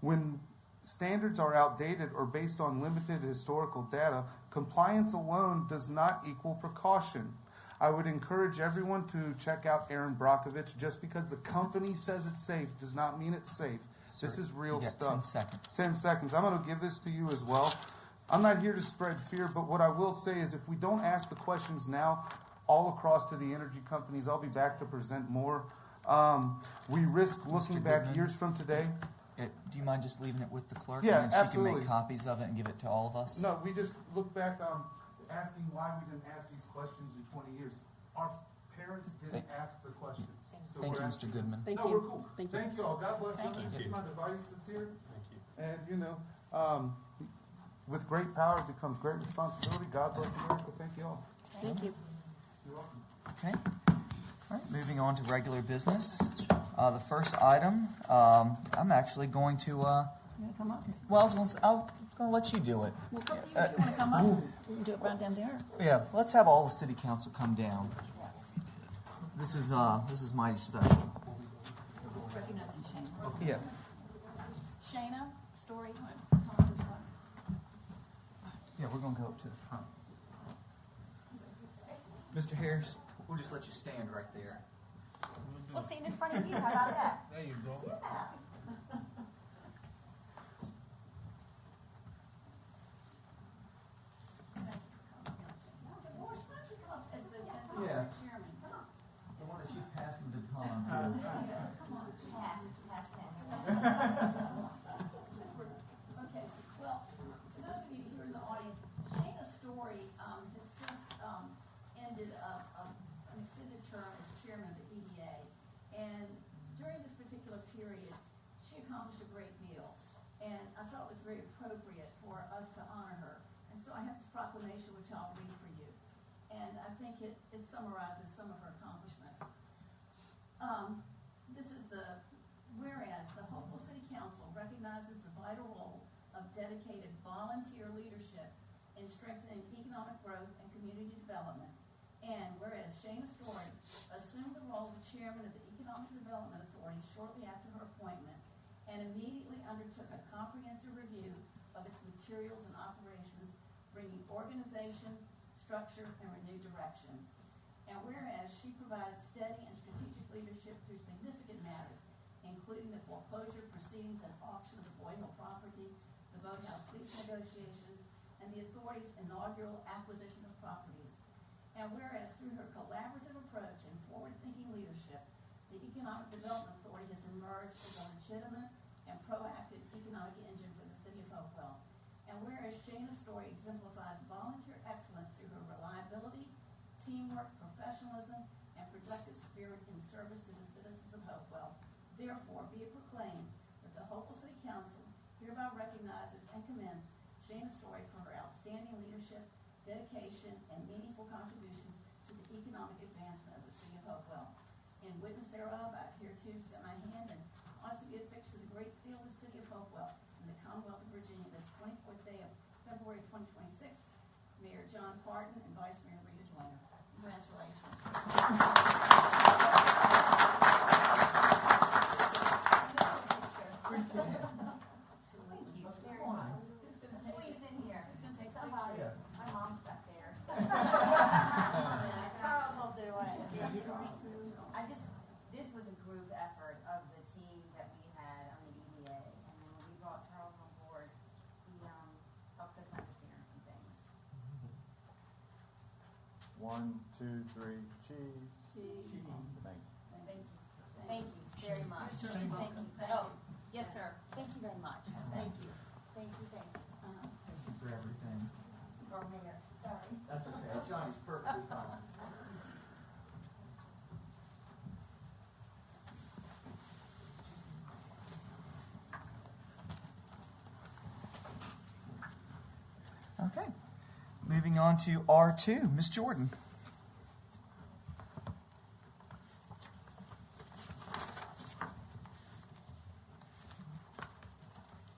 When standards are outdated or based on limited historical data, compliance alone does not equal precaution. I would encourage everyone to check out Aaron Brockovich. Just because the company says it's safe does not mean it's safe. Sir, this is real you got stuff. 10 seconds. 10 seconds. I'm going to give this to you as well. I'm not here to spread fear, but what I will say is if we don't ask the questions now, all across to the energy companies, I'll be back to present more. We risk looking back years from today. Do you mind just leaving it with the clerk? Yeah, and then she absolutely. can make copies of it and give it to all of us? No, we just look back asking why we didn't ask these questions in 20 years. Our parents didn't ask the questions. So Thank we're you, asking Mr. Goodman. them. No, we're cool. Thank you all. God bless you. Thank This you. is my device that's here. Thank you. And, you know, with great power becomes great responsibility. God bless America. Thank you all. Thank you. You're welcome. Okay. All right, moving on to regular business. The first item, I'm actually going to, You want to come up? well, I was going to let you do it. Well, come, if you want to come up, we can do it right down there. Yeah, let's have all the city council come down. This is mighty special. Recognizing Shayna. Yeah. Shayna, Story, come up to the front. Yeah, we're going to go up to the front. Mr. Harris, we'll just let you stand right there. We'll stand in front of you. How about that? There you go. Yeah. Yeah. The one that she's passing the baton to. Come on, pass. term as chairman of the EDA. And during this particular period, she accomplished a great deal. And I thought it was very appropriate for us to honor her. And so I have this proclamation which I'll read for you. And I think it summarizes some of her accomplishments. This is whereas the Hopewell City Council recognizes the vital role of dedicated volunteer leadership in strengthening economic growth and community development. And whereas Shana Story assumed the role of chairman of the Economic Development Authority shortly after her appointment and immediately undertook a comprehensive review of its materials and operations, bringing organization, structure, and renewed direction. And whereas she provided steady and strategic leadership through significant matters, including the foreclosure proceedings and auction of the Boyd Hill property, the boathouse lease negotiations, and the authority's inaugural acquisition of properties. And whereas through her collaborative approach and forward-thinking leadership, the Economic Development Authority has emerged as a legitimate and proactive economic engine for the city of Hopewell. And whereas Shana Story exemplifies volunteer excellence through her reliability, teamwork, professionalism, and productive spirit in service to the citizens of Hopewell, therefore be it proclaimed that the Hopewell City Council hereby recognizes and commends Shana Story for her outstanding leadership, dedication, and meaningful contributions to the economic advancement of the city of Hopewell. In witness thereof, I hereto set my hand and cause to be affixed to the great seal of the city of Hopewell in the Commonwealth of Virginia this 24th day of February 2026. Mayor John Parton and Vice Mayor Rita Joyner. Congratulations. Squeeze in here. Who's going to take the Somebody. picture? My mom's back there. Charles will do it. This was a group effort of the team that we had on the EDA, and then when we brought Charles on board, he helped us understand some things. 1, 2, 3, cheese. Cheese. Thank you. Thank you very much. Thank you. Oh, yes, sir. Thank you very much. Thank you. Thank you. Thank you for everything. Or Mayor, sorry. That's okay. Johnny's perfectly fine. Okay. Moving on to R2, Ms. Jordan.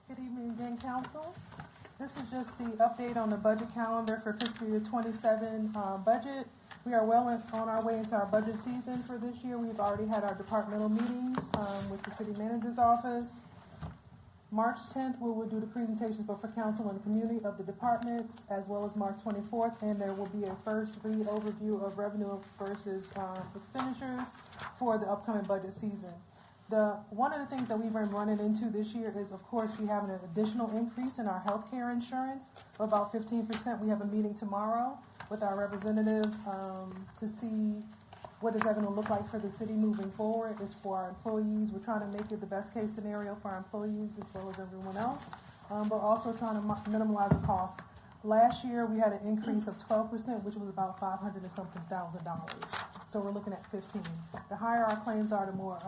Good evening again, Council. This is just the update on the budget calendar for fiscal year 27 budget. We are well on our way into our budget season for this year. We've already had our departmental meetings with the city manager's office. March 10th, we will do the presentations both for council and the community of the departments, as well as March 24th, and there will be a first read overview of revenue versus expenditures for the upcoming budget season. One of the things that we've been running into this year is, of course, we have an additional increase in our health care insurance of about 15%. We have a meeting tomorrow with our representative to see what is that going to look like for the city moving forward. It's for our employees. We're trying to make it the best case scenario for our employees as well as everyone else, but also trying to minimize the cost. Last year, we had an increase of 12%, which was about $500,000 and something. So we're looking at 15. The higher our claims are, the more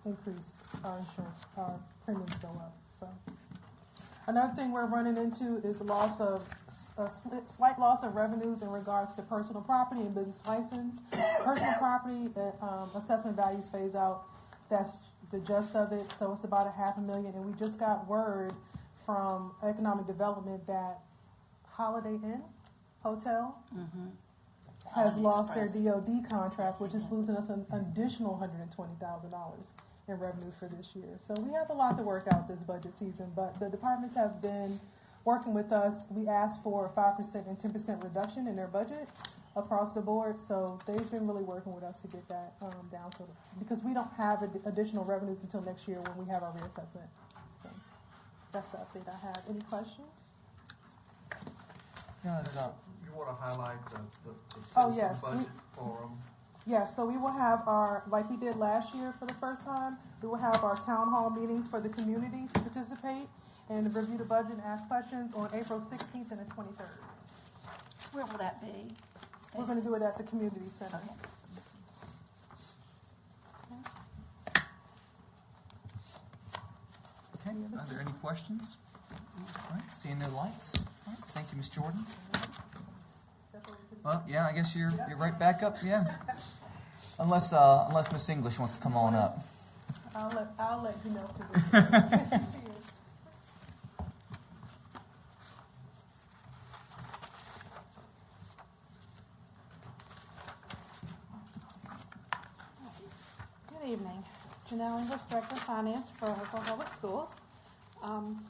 increase our insurance, our premiums go up. So another thing we're running into is a slight loss of revenues in regards to personal property and business license. Personal property assessment values phase out. That's the gist of it. So it's about $500,000, and we just got word from Economic Development that Holiday Inn Hotel has lost their DOD contract, which is losing us an additional $120,000 in revenue for this year. So we have a lot to work out this budget season, but the departments have been working with us. We asked for a 5% and 10% reduction in their budget across the board, so they've been really working with us to get that down, so because we don't have additional revenues until next year when we have our reassessment. So that's the update I have. Any questions? No, it's not. You want to highlight the Oh, yes. budget forum? Yes, so we will have our, like we did last year for the first time, we will have our town hall meetings for the community to participate and review the budget and ask questions on April 16th and the 23rd. Where will that be? We're going to do it at the community center. Are there any questions? All right, seeing no lights. All right, thank you, Ms. Jordan. Well, yeah, I guess you're right back up, yeah. Unless Miss English wants to come on up. I'll let you know. Good evening. Janelle English, Director of Finance for Hopewell Public Schools.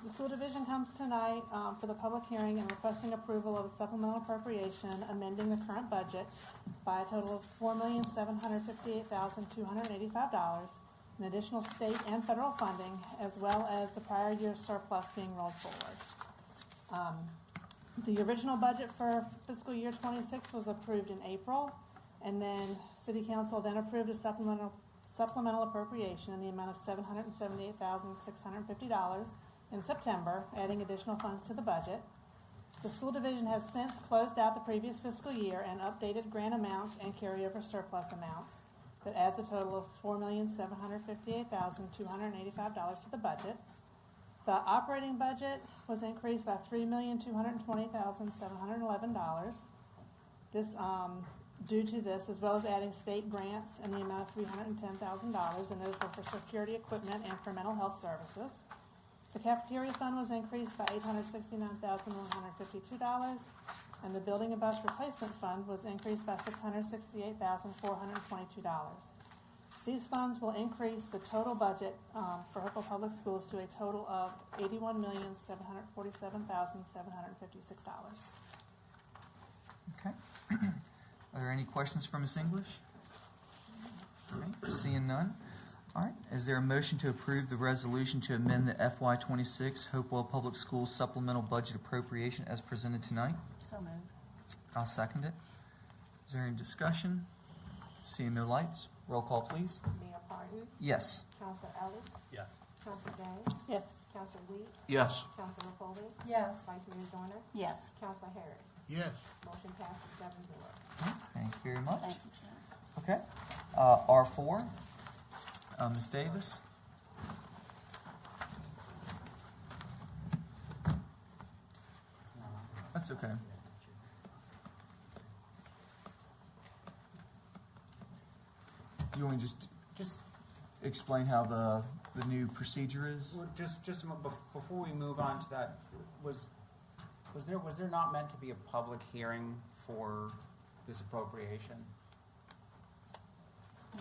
The school division comes tonight for the public hearing and requesting approval of a supplemental appropriation amending the current budget by a total of $4,758,285 in additional state and federal funding, as well as the prior year's surplus being rolled forward. The original budget for fiscal year 26 was approved in April, and then City Council then approved a supplemental appropriation in the amount of $778,650 in September, adding additional funds to the budget. The school division has since closed out the previous fiscal year and updated grant amount and carryover surplus amounts. That adds a total of $4,758,285 to the budget. The operating budget was increased by $3,220,711. This due to this, as well as adding state grants in the amount of $310,000, and those were for security equipment and for mental health services. The cafeteria fund was increased by $869,152, and the building and bus replacement fund was increased by $668,422. These funds will increase the total budget for Hopewell Public Schools to a total of $81,747,756. Okay. Are there any questions for Ms. English? All right, seeing none. All right, is there a motion to approve the resolution to amend the FY26 Hopewell Public Schools supplemental budget appropriation as presented tonight? So moved. I'll second it. Is there any discussion? Seeing no lights, roll call please. Mayor Parton? Yes. Counselor Ellis? Yes. Counselor Day? Yes. Counselor Wheat? Yes. Counselor Foley? Yes. Vice Mayor Joyner? Yes. Counselor Harris? Yes. Motion passes 7-0. Thank you very much. Thank you, Chair. Okay. R4, Ms. Davis. That's okay. You want me to just explain how the new procedure is? Well, just a moment, before we move on to that, was there not meant to be a public hearing for this appropriation?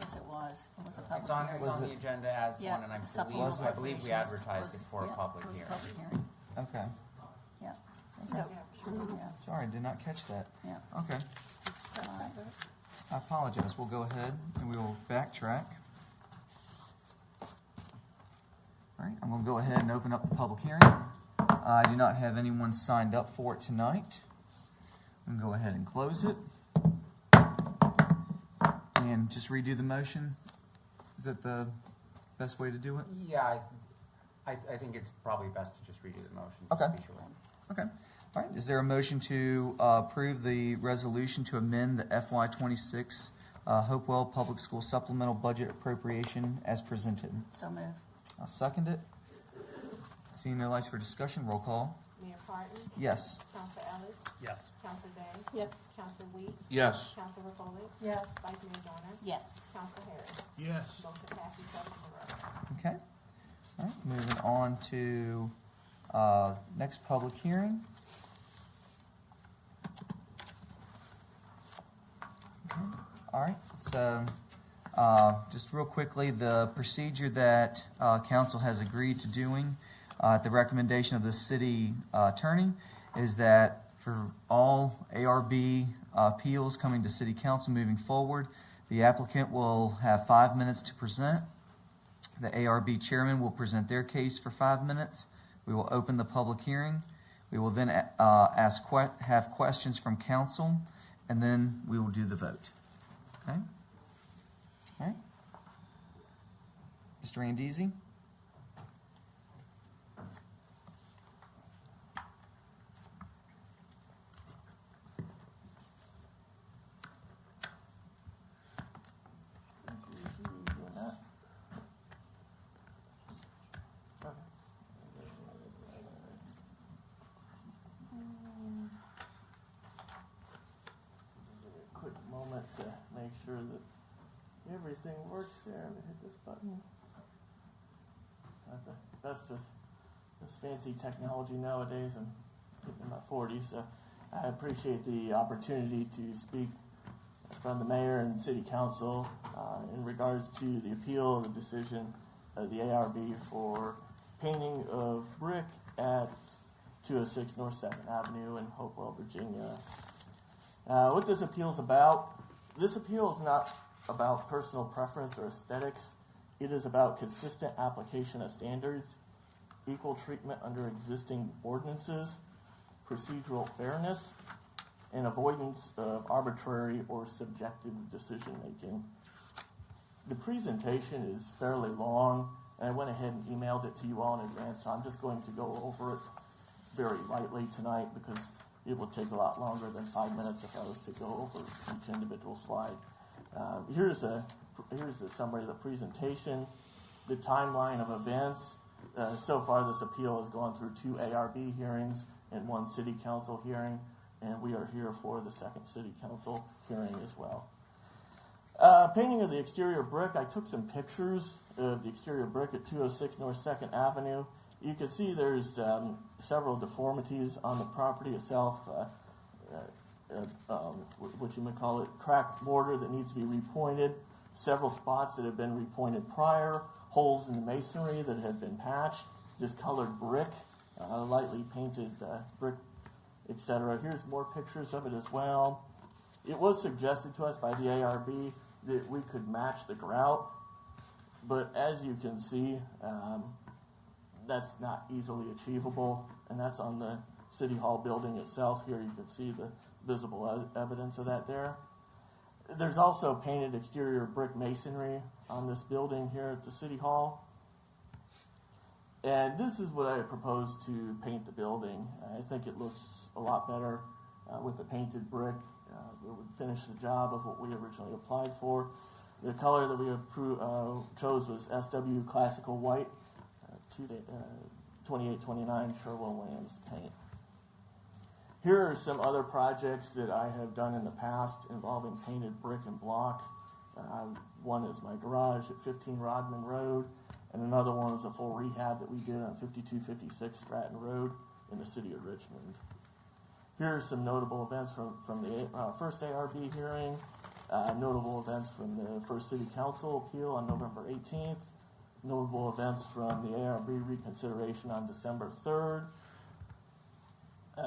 Yes, it was. It was a public It's on hearing. the agenda as Yeah, one, and I supplemental believe we appropriations advertised it for a yeah, public it was a hearing. public hearing. Okay. Yeah. Yeah. Sorry, did not catch that. Yeah. Okay. All right. I apologize. We'll go ahead and we will backtrack. All right, I'm going to go ahead and open up the public hearing. I do not have anyone signed up for it tonight. I'm going to go ahead and close it. And just redo the motion. Is that the best way to do it? Yeah, I think it's probably best to just redo the motion. Okay. To be sure. Okay. All right. Is there a motion to approve the resolution to amend the FY26 Hopewell Public School supplemental budget appropriation as presented? So moved. I'll second it. Seeing no lights for discussion, roll call. Mayor Parton? Yes. Counselor Ellis? Yes. Counselor Day? Yes. Counselor Wheat? Yes. Counselor Foley? Yes. Vice Mayor Joyner? Yes. Counselor Harris? Yes. Motion passes 7-0. Okay. All right. Moving on to next public hearing. Okay. All right. So just real quickly, the procedure that council has agreed to doing at the recommendation of the city attorney is that for all ARB appeals coming to city council moving forward, the applicant will have 5 minutes to present. The ARB chairman will present their case for 5 minutes. We will open the public hearing. We will then have questions from council, and then we will do the vote. Okay? All right. Mr. Andisi? sure that everything works there. I'm gonna hit this button. That's just this fancy technology nowadays. I'm getting in my 40s, so I appreciate the opportunity to speak from the mayor and city council in regards to the appeal of the decision of the ARB for painting of brick at 206 North 2nd Avenue in Hopewell, Virginia. What this appeal is about, this appeal is not about personal preference or aesthetics. It is about consistent application of standards, equal treatment under existing ordinances, procedural fairness, and avoidance of arbitrary or subjective decision-making. The presentation is fairly long, and I went ahead and emailed it to you all in advance, so I'm just going to go over it very lightly tonight because it will take a lot longer than 5 minutes if I was to go over each individual slide. Here's a summary of the presentation, the timeline of events. So far, this appeal has gone through 2 ARB hearings and 1 city council hearing, and we are here for the 2nd city council hearing as well. Painting of the exterior brick, I took some pictures of the exterior brick at 206 North 2nd Avenue. You can see there's several deformities on the property itself, what you might call it, cracked mortar that needs to be repointed, several spots that have been repointed prior, holes in the masonry that have been patched, discolored brick, lightly painted brick, etc. Here's more pictures of it as well. It was suggested to us by the ARB that we could match the grout, but as you can see, that's not easily achievable, and that's on the City Hall building itself. Here you can see the visible evidence of that there. There's also painted exterior brick masonry on this building here at the City Hall. And this is what I propose to paint the building. I think it looks a lot better with the painted brick. It would finish the job of what we originally applied for. The color that we chose was SW Classical White, 2829 Sherwin-Williams paint. Here are some other projects that I have done in the past involving painted brick and block. One is my garage at 15 Rodman Road, and another one is a full rehab that we did on 5256 Stratton Road in the city of Richmond. Here are some notable events from the first ARB hearing, notable events from the first city council appeal on November 18th, notable events from the ARB reconsideration on December 3rd.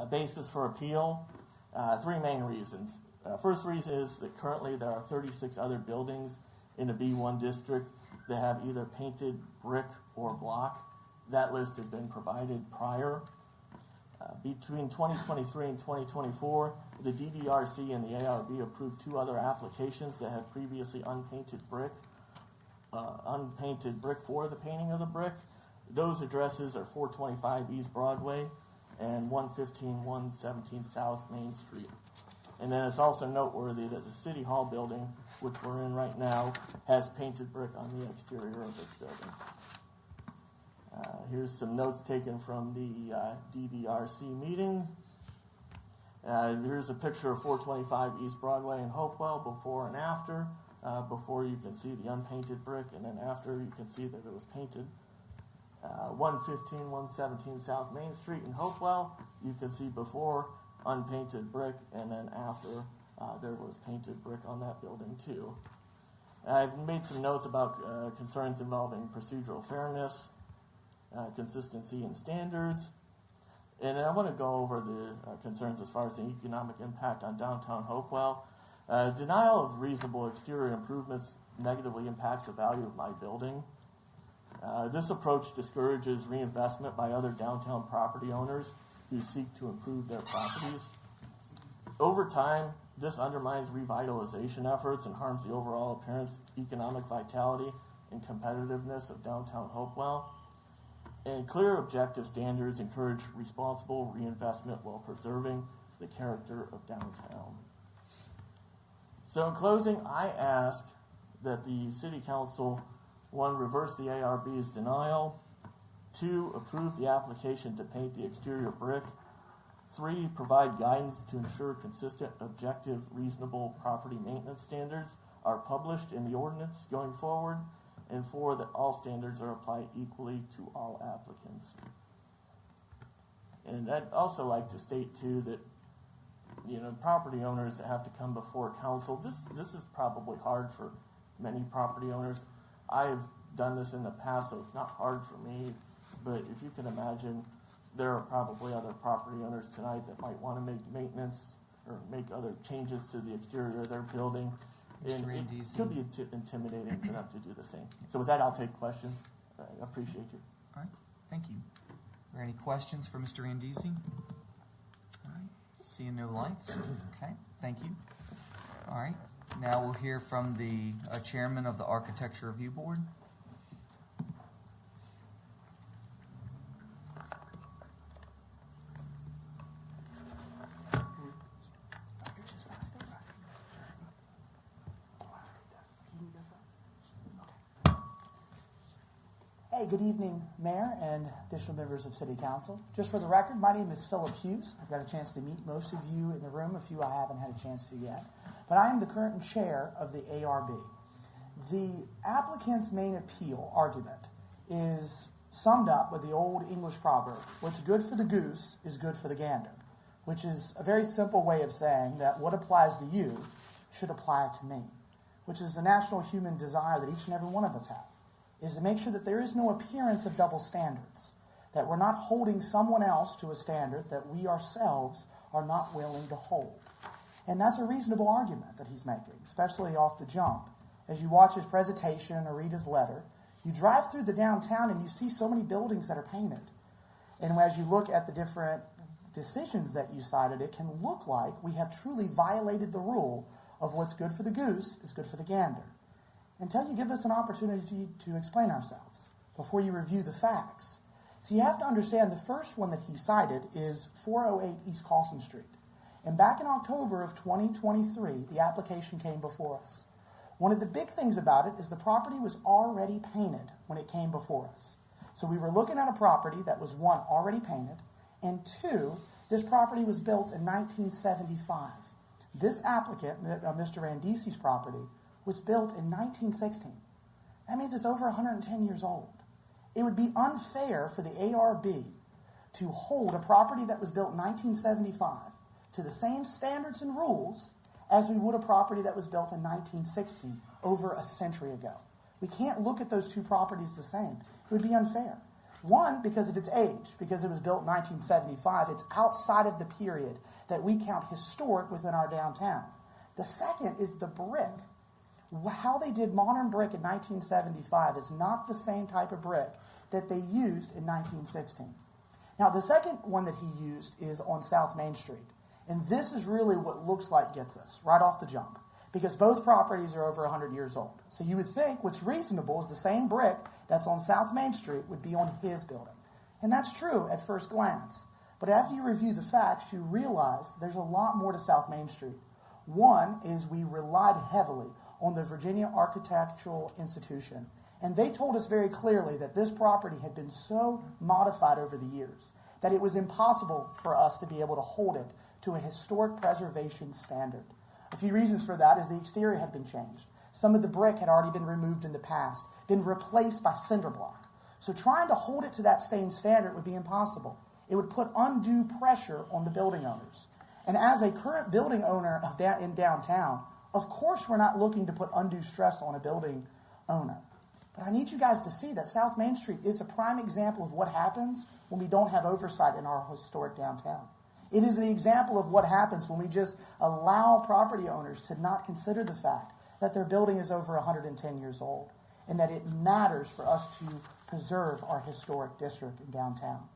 Basis for appeal, 3 main reasons. First reason is that currently there are 36 other buildings in the B1 district that have either painted brick or block. That list has been provided prior. Between 2023 and 2024, the DDRC and the ARB approved 2 other applications that had previously unpainted brick for the painting of the brick. Those addresses are 425 East Broadway and 115 117 South Main Street. And then it's also noteworthy that the City Hall building, which we're in right now, has painted brick on the exterior of its building. Here's some notes taken from the DDRC meeting. Here's a picture of 425 East Broadway in Hopewell before and after. Before you can see the unpainted brick, and then after you can see that it was painted. 115 117 South Main Street in Hopewell, you can see before unpainted brick, and then after there was painted brick on that building too. I've made some notes about concerns involving procedural fairness, consistency and standards, and I want to go over the concerns as far as the economic impact on downtown Hopewell. Denial of reasonable exterior improvements negatively impacts the value of my building. This approach discourages reinvestment by other downtown property owners who seek to improve their properties. Over time, this undermines revitalization efforts and harms the overall appearance, economic vitality, and competitiveness of downtown Hopewell. And clear objective standards encourage responsible reinvestment while preserving the character of downtown. So in closing, I ask that the City Council, 1, reverse the ARB's denial, 2, approve the application to paint the exterior brick, 3, provide guidance to ensure consistent, objective, reasonable property maintenance standards are published in the ordinance going forward. And 4, that all standards are applied equally to all applicants. And I'd also like to state too that, property owners that have to come before council, this is probably hard for many property owners. I've done this in the past, so it's not hard for me, but if you can imagine, there are probably other property owners tonight that might want to make maintenance or make other changes to the exterior of their building. And it could be intimidating for them to do the same. So with that, I'll take questions. I appreciate you. All right, thank you. Are there any questions for Mr. Randisi? All right, seeing no lights. Okay, thank you. All right, now we'll hear from the chairman of the Architecture Review Board. Hey, good evening, Mayor and additional members of City Council. Just for the record, my name is Philip Hughes. I've got a chance to meet most of you in the room, a few I haven't had a chance to yet. But I am the current chair of the ARB. The applicant's main appeal argument is summed up with the old English proverb, what's good for the goose is good for the gander, which is a very simple way of saying that what applies to you should apply to me, which is the natural human desire that each and every one of us have, is to make sure that there is no appearance of double standards, that we're not holding someone else to a standard that we ourselves are not willing to hold. And that's a reasonable argument that he's making, especially off the jump. As you watch his presentation or read his letter, you drive through the downtown and you see so many buildings that are painted. And as you look at the different decisions that you cited, it can look like we have truly violated the rule of what's good for the goose is good for the gander. Until you give us an opportunity to explain ourselves before you review the facts. So you have to understand the first one that he cited is 408 East Carlson Street. And back in October of 2023, the application came before us. One of the big things about it is the property was already painted when it came before us. So we were looking at a property that was, 1, already painted, and 2, this property was built in 1975. This applicant, Mr. Randisi's property, was built in 1916. That means it's over 110 years old. It would be unfair for the ARB to hold a property that was built in 1975 to the same standards and rules as we would a property that was built in 1916, over a century ago. We can't look at those two properties the same. It would be unfair. 1, because of its age, because it was built in 1975, it's outside of the period that we count historic within our downtown. The second is the brick. How they did modern brick in 1975 is not the same type of brick that they used in 1916. Now, the second one that he used is on South Main Street. And this is really what looks like gets us right off the jump, because both properties are over 100 years old. So you would think what's reasonable is the same brick that's on South Main Street would be on his building. And that's true at first glance. But after you review the facts, you realize there's a lot more to South Main Street. 1 is we relied heavily on the Virginia Architectural Institution. And they told us very clearly that this property had been so modified over the years that it was impossible for us to be able to hold it to a historic preservation standard. A few reasons for that is the exterior had been changed. Some of the brick had already been removed in the past, been replaced by cinder block. So trying to hold it to that same standard would be impossible. It would put undue pressure on the building owners. And as a current building owner in downtown, of course we're not looking to put undue stress on a building owner. But I need you guys to see that South Main Street is a prime example of what happens when we don't have oversight in our historic downtown. It is the example of what happens when we just allow property owners to not consider the fact that their building is over 110 years old and that it matters for us to preserve our historic district in downtown.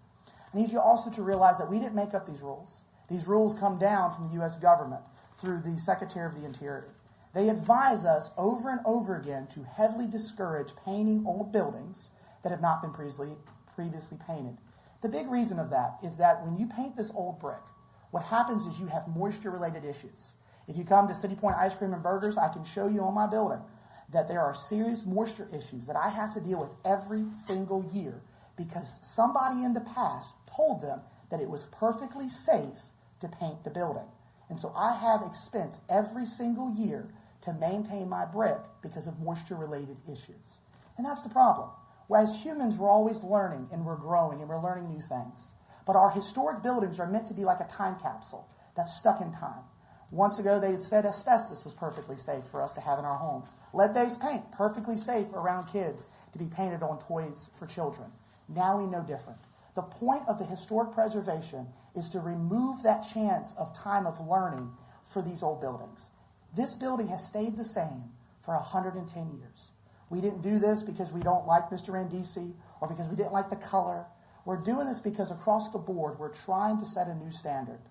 I need you also to realize that we didn't make up these rules. These rules come down from the U.S. government through the Secretary of the Interior. They advise us over and over again to heavily discourage painting old buildings that have not been previously painted. The big reason of that is that when you paint this old brick, what happens is you have moisture-related issues. If you come to City Point Ice Cream and Burgers, I can show you on my building that there are serious moisture issues that I have to deal with every single year because somebody in the past told them that it was perfectly safe to paint the building. And so I have expense every single year to maintain my brick because of moisture-related issues. And that's the problem. Whereas humans, we're always learning and we're growing and we're learning new things. But our historic buildings are meant to be like a time capsule that's stuck in time. Once ago, they had said asbestos was perfectly safe for us to have in our homes. Lead-based paint, perfectly safe around kids to be painted on toys for children. Now we know different. The point of the historic preservation is to remove that chance of time of learning for these old buildings. This building has stayed the same for 110 years. We didn't do this because we don't like Mr. Randisi or because we didn't like the color. We're doing this because across the board, we're trying to set a new standard.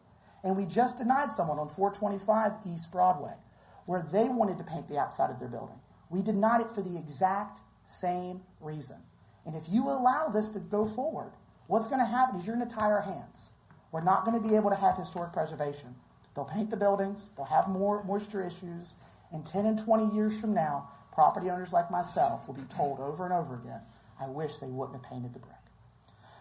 And we just denied someone on 425 East Broadway where they wanted to paint the outside of their building. We denied it for the exact same reason. And if you allow this to go forward, what's going to happen is you're going to tie our hands. We're not going to be able to have historic preservation. They'll paint the buildings, they'll have more moisture issues, and 10 and 20 years from now, property owners like myself will be told over and over again, I wish they wouldn't have painted the brick.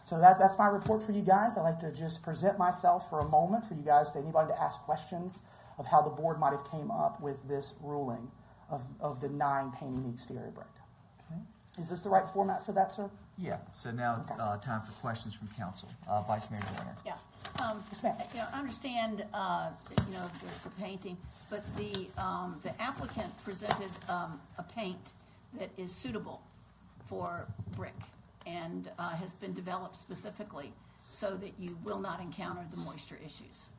So that's my report for you guys. I'd like to just present myself for a moment for you guys, to anybody to ask questions of how the board might have came up with this ruling of denying painting the exterior brick. Okay. Is this the right format for that, sir? Yeah, so now it's time for questions from council. Vice Mayor Joyner. Yeah. Yes, ma'am. I understand, the painting, but the applicant presented a paint that is suitable for brick and has been developed specifically so that you will not encounter the moisture issues.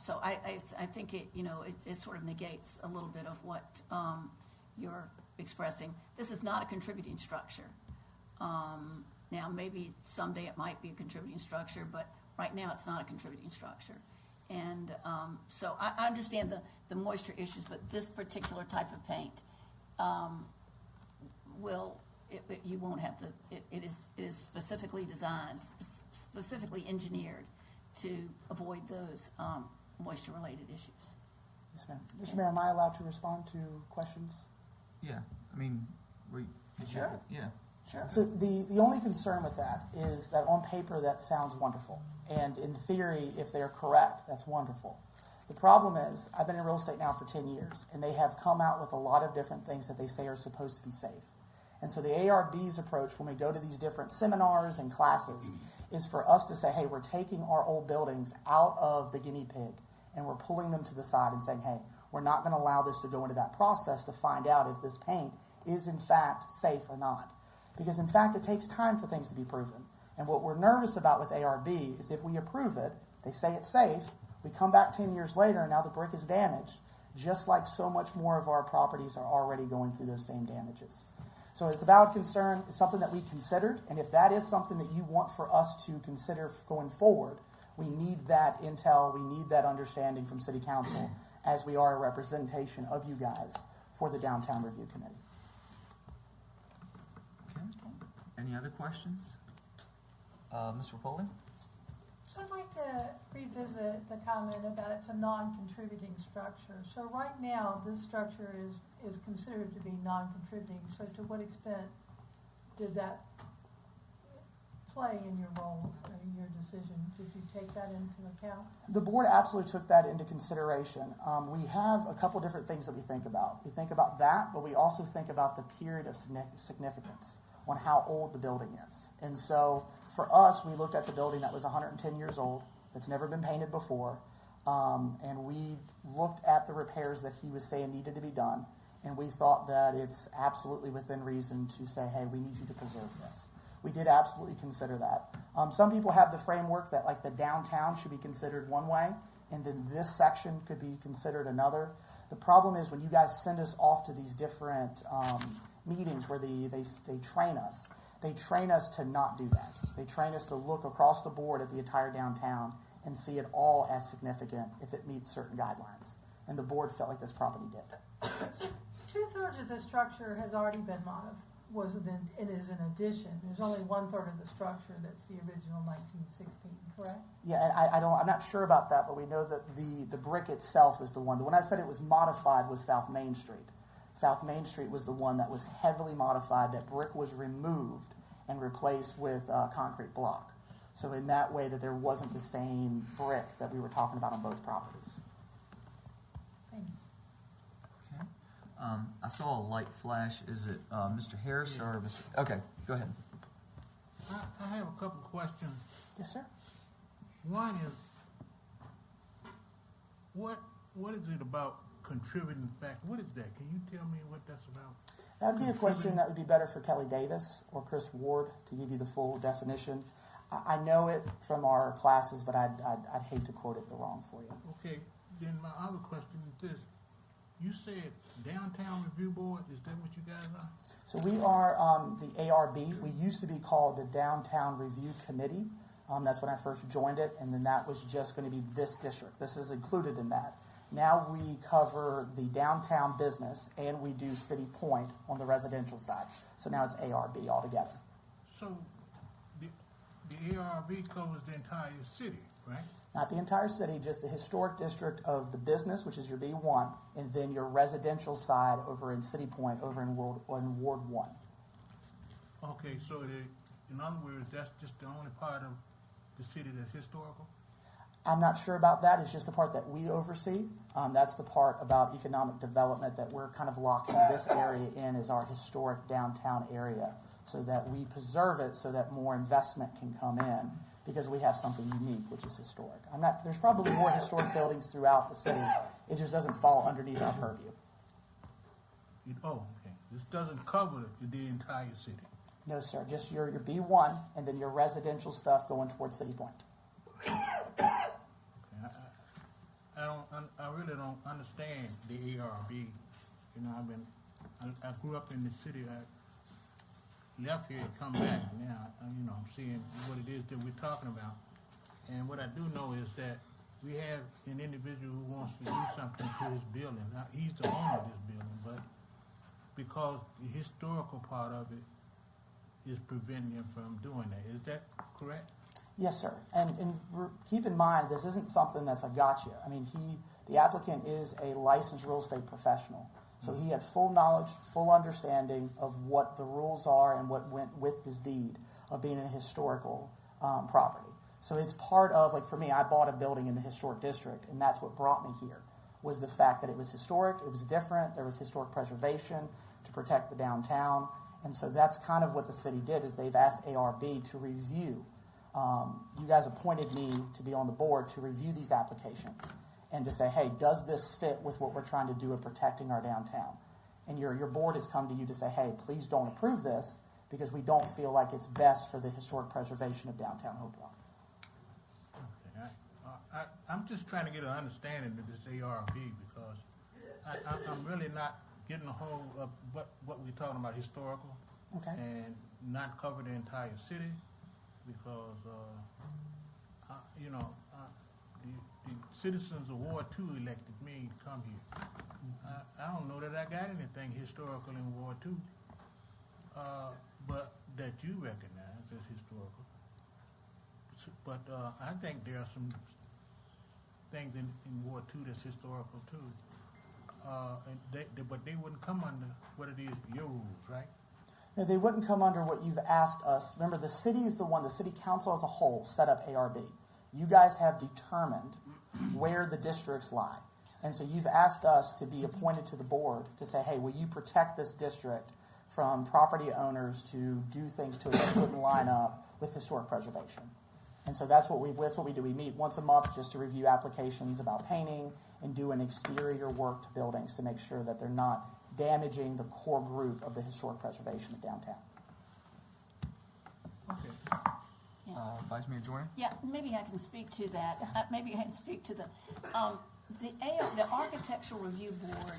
So I think it sort of negates a little bit of what you're expressing. This is not a contributing structure. Now, maybe someday it might be a contributing structure, but right now it's not a contributing structure. And so I understand the moisture issues, but this particular type of paint you won't have it is specifically designed, specifically engineered to avoid those moisture-related issues. Yes, ma'am. Mr. Mayor, am I allowed to respond to questions? Yeah, I mean, Sure. Yeah. Sure. So the only concern with that is that on paper that sounds wonderful. And in theory, if they're correct, that's wonderful. The problem is, I've been in real estate now for 10 years, and they have come out with a lot of different things that they say are supposed to be safe. And so the ARB's approach when we go to these different seminars and classes is for us to say, hey, we're taking our old buildings out of the guinea pig, and we're pulling them to the side and saying, hey, we're not going to allow this to go into that process to find out if this paint is in fact safe or not. Because in fact, it takes time for things to be proven. And what we're nervous about with ARB is if we approve it, they say it's safe, we come back 10 years later and now the brick is damaged, just like so much more of our properties are already going through those same damages. So it's a valid concern. It's something that we considered. And if that is something that you want for us to consider going forward, we need that intel, we need that understanding from City Council as we are a representation of you guys for the Downtown Review Committee. Okay. Any other questions? Mr. Rapoli? So I'd like to revisit the comment about it's a non-contributing structure. So right now, this structure is considered to be non-contributing. So to what extent did that play in your role, in your decision? Did you take that into account? The board absolutely took that into consideration. We have a couple different things that we think about. We think about that, but we also think about the period of significance on how old the building is. And so for us, we looked at the building that was 110 years old, that's never been painted before, and we looked at the repairs that he was saying needed to be done, and we thought that it's absolutely within reason to say, hey, we need you to preserve this. We did absolutely consider that. Some people have the framework that like the downtown should be considered one way, and then this section could be considered another. The problem is when you guys send us off to these different meetings where they train us, they train us to not do that. They train us to look across the board at the entire downtown and see it all as significant if it meets certain guidelines. And the board felt like this property did. So 2/3 of the structure has already been modified. It is an addition. There's only 1/3 of the structure that's the original 1916, correct? Yeah, and I'm not sure about that, but we know that the brick itself is the one. The one I said it was modified was South Main Street. South Main Street was the one that was heavily modified, that brick was removed and replaced with concrete block. So in that way that there wasn't the same brick that we were talking about on both properties. Okay. I saw a light flash. Is it Mr. Harris or Mr.? Okay, go ahead. I have a couple questions. Yes, sir. One is, what is it about contributing factor? What is that? Can you tell me what that's about? That would be a question that would be better for Kelly Davis or Chris Ward to give you the full definition. I know it from our classes, but I'd hate to quote it the wrong for you. Okay, then my other question is this. You said Downtown Review Board, is that what you guys are? So we are the ARB. We used to be called the Downtown Review Committee. That's when I first joined it, and then that was just going to be this district. This is included in that. Now we cover the downtown business, and we do City Point on the residential side. So now it's ARB altogether. So the ARB covers the entire city, right? Not the entire city, just the historic district of the business, which is your B1, and then your residential side over in City Point, over in Ward 1. Okay, so in other words, that's just the only part of the city that's historical? I'm not sure about that. It's just the part that we oversee. That's the part about economic development that we're kind of locking this area in as our historic downtown area so that we preserve it so that more investment can come in because we have something unique, which is historic. There's probably more historic buildings throughout the city. It just doesn't fall underneath our purview. Okay. This doesn't cover the entire city? No, sir. Just your B1 and then your residential stuff going towards City Point. I really don't understand the ARB. You know, I grew up in the city. I left here and come back. Now, I'm seeing what it is that we're talking about. And what I do know is that we have an individual who wants to do something to his building. Now, he's the owner of this building, but because the historical part of it is preventing him from doing that. Is that correct? Yes, sir. And keep in mind, this isn't something that's a gotcha. I mean, the applicant is a licensed real estate professional. So he had full knowledge, full understanding of what the rules are and what went with his deed of being a historical property. So it's part of, like for me, I bought a building in the historic district, and that's what brought me here, was the fact that it was historic, it was different, there was historic preservation to protect the downtown. And so that's kind of what the city did, is they've asked ARB to review. You guys appointed me to be on the board to review these applications and to say, hey, does this fit with what we're trying to do in protecting our downtown? And your board has come to you to say, hey, please don't approve this because we don't feel like it's best for the historic preservation of downtown Hopewell. Okay. I'm just trying to get an understanding of this ARB because I'm really not getting a hold of what we're talking about historical. Okay. And not cover the entire city. Because, the citizens of Ward 2 elected me to come here. I don't know that I got anything historical in Ward 2, but that you recognize as historical. But I think there are some things in Ward 2 that's historical too. But they wouldn't come under what it is, your rules, right? No, they wouldn't come under what you've asked us. Remember, the city is the one, the city council as a whole set up ARB. You guys have determined where the districts lie. And so you've asked us to be appointed to the board to say, hey, will you protect this district from property owners to do things to it that wouldn't line up with historic preservation. And so that's what we do. We meet once a month just to review applications about painting and do an exterior work to buildings to make sure that they're not damaging the core group of the historic preservation of downtown. Vice Mayor Joyner? Yeah, maybe I can speak to that. Maybe I can speak to the Architectural Review Board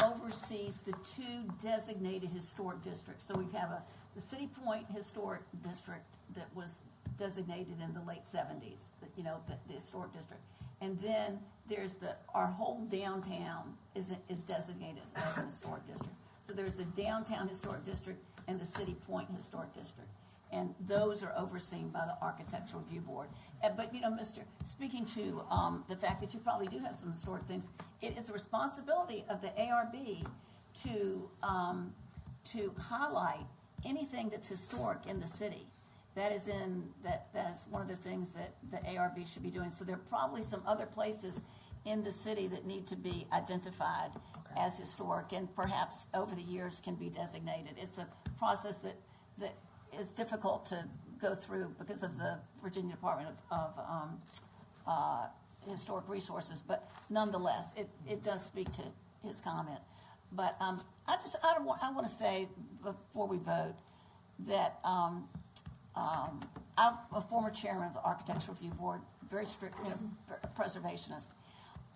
oversees the two designated historic districts. So we have the City Point Historic District that was designated in the late 70s, the historic district. And then there's our whole downtown is designated as an historic district. So there's the Downtown Historic District and the City Point Historic District. And those are overseen by the Architectural Review Board. But, speaking to the fact that you probably do have some historic things, it is the responsibility of the ARB to highlight anything that's historic in the city. that is one of the things that the ARB should be doing. So there are probably some other places in the city that need to be identified as historic, and perhaps over the years can be designated. It's a process that is difficult to go through because of the Virginia Department of Historic Resources, but nonetheless, it does speak to his comment. But I want to say before we vote that I'm a former chairman of the Architectural Review Board, very strict, preservationist.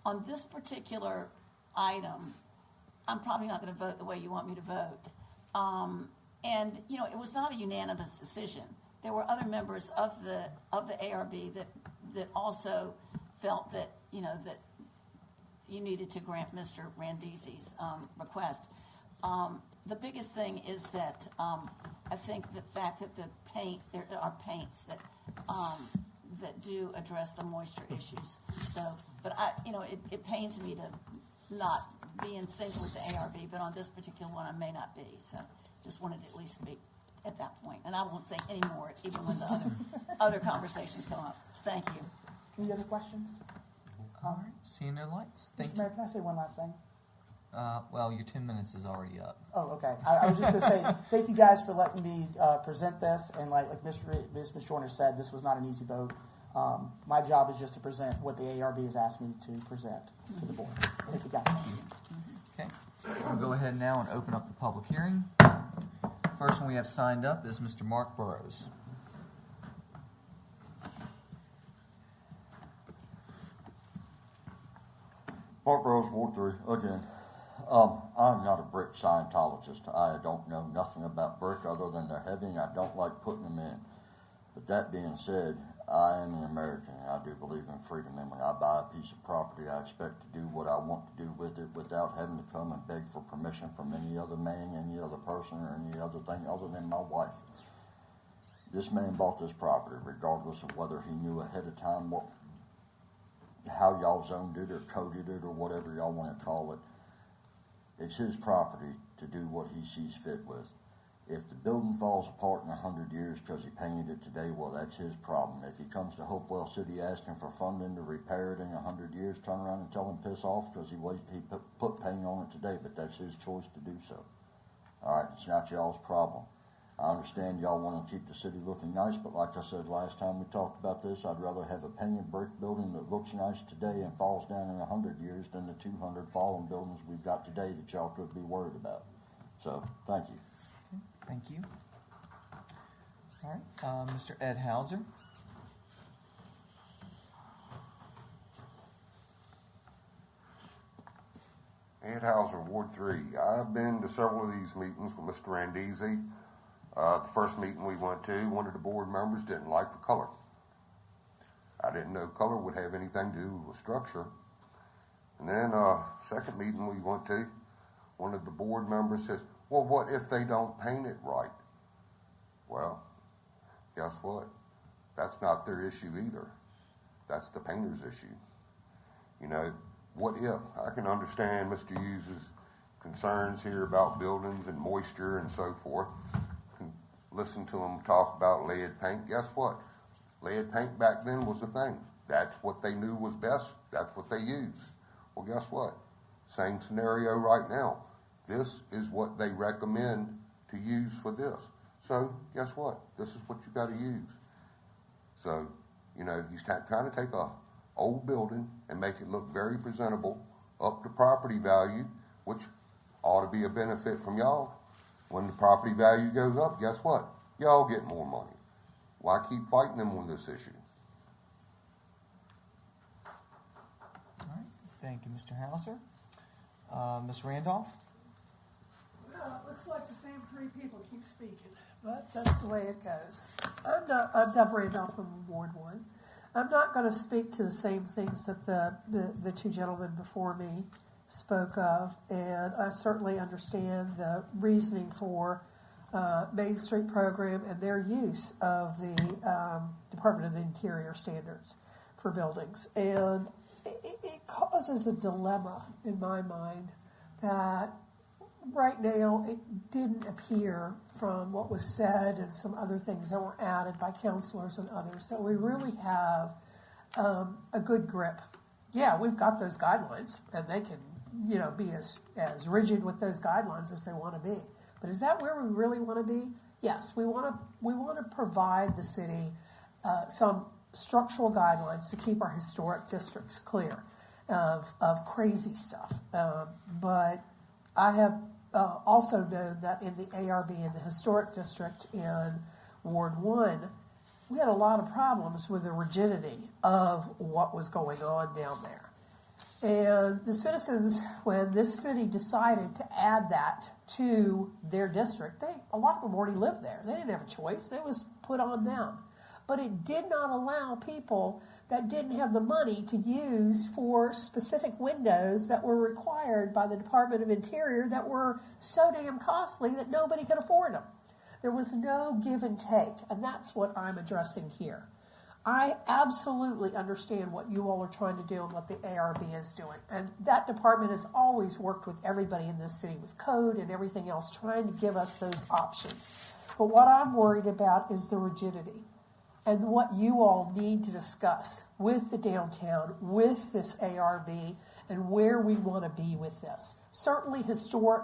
On this particular item, I'm probably not going to vote the way you want me to vote. And it was not a unanimous decision. There were other members of the ARB that also felt that that you needed to grant Mr. Randizzi's request. The biggest thing is that I think the fact that there are paints that do address the moisture issues. So, but it pains me to not be in sync with the ARB, but on this particular one I may not be. So, just wanted to at least speak at that point, and I won't say any more even when the other conversations come up. Thank you. Any other questions? All right, seeing no lights. Thank Mr. Mayor, can I say one last thing? Well, your 10 minutes is already up. Oh, okay. I was just going to say, thank you guys for letting me present this. And like Ms. Joyner said, this was not an easy vote. My job is just to present what the ARB has asked me to present to the board. Thank you, guys. Okay, we'll go ahead now and open up the public hearing. First one we have signed up is Mr. Mark Burrows. Mark Burrows, Ward 3, again. I'm not a brick Scientologist. I don't know nothing about brick other than they're heavy, and I don't like putting them in. But that being said, I am an American, and I do believe in freedom. And when I buy a piece of property, I expect to do what I want to do with it without having to come and beg for permission from any other man, any other person, or any other thing other than my wife. This man bought this property regardless of whether he knew ahead of time how y'all zoned it or coded it or whatever y'all want to call it. It's his property to do what he sees fit with. If the building falls apart in 100 years because he painted it today, well, that's his problem. If he comes to Hopewell City asking for funding to repair it in 100 years, turn around and tell him piss off because he put paint on it today, but that's his choice to do so. All right, it's not y'all's problem. I understand y'all want to keep the city looking nice, but like I said last time we talked about this, I'd rather have a painted brick building that looks nice today and falls down in 100 years than the 200 fallen buildings we've got today that y'all could be worried about. So, thank you. Thank you. All right, Mr. Ed Hauser. Ed Hauser, Ward 3. I've been to several of these meetings with Mr. Randizzi. The first meeting we went to, one of the board members didn't like the color. I didn't know color would have anything to do with structure. And then second meeting we went to, one of the board members says, well, what if they don't paint it right? Well, guess what? That's not their issue either. That's the painter's issue. You know, what if? I can understand Mr. Hughes's concerns here about buildings and moisture and so forth. Listen to him talk about lead paint. Guess what? Lead paint back then was the thing. That's what they knew was best. That's what they used. Well, guess what? Same scenario right now. This is what they recommend to use for this. So, guess what? This is what you got to use. So, you know, he's trying to take a old building and make it look very presentable, up to property value, which ought to be a benefit from y'all. When the property value goes up, guess what? Y'all get more money. Why keep fighting them on this issue? All right. Thank you, Mr. Hauser. Ms. Randolph? Well, it looks like the same three people keep speaking, but that's the way it goes. I'm Deborah Randolph from Ward 1. I'm not going to speak to the same things that the two gentlemen before me spoke of, and I certainly understand the reasoning for Main Street program and their use of the Department of the Interior standards for buildings. And it causes a dilemma in my mind that right now, it didn't appear from what was said and some other things that were added by counselors and others that we really have a good grip. Yeah, we've got those guidelines, and they can, be as rigid with those guidelines as they want to be. But is that where we really want to be? Yes, we want to provide the city some structural guidelines to keep our historic districts clear of crazy stuff. But I have also known that in the ARB, in the historic district in Ward 1, we had a lot of problems with the rigidity of what was going on down there. And the citizens, when this city decided to add that to their district, a lot of them already lived there. They didn't have a choice. It was put on them. But it did not allow people that didn't have the money to use for specific windows that were required by the Department of Interior that were so damn costly that nobody could afford them. There was no give and take, and that's what I'm addressing here. I absolutely understand what you all are trying to do and what the ARB is doing. And that department has always worked with everybody in this city with code and everything else, trying to give us those options. But what I'm worried about is the rigidity and what you all need to discuss with the downtown, with this ARB, and where we want to be with this. Certainly historic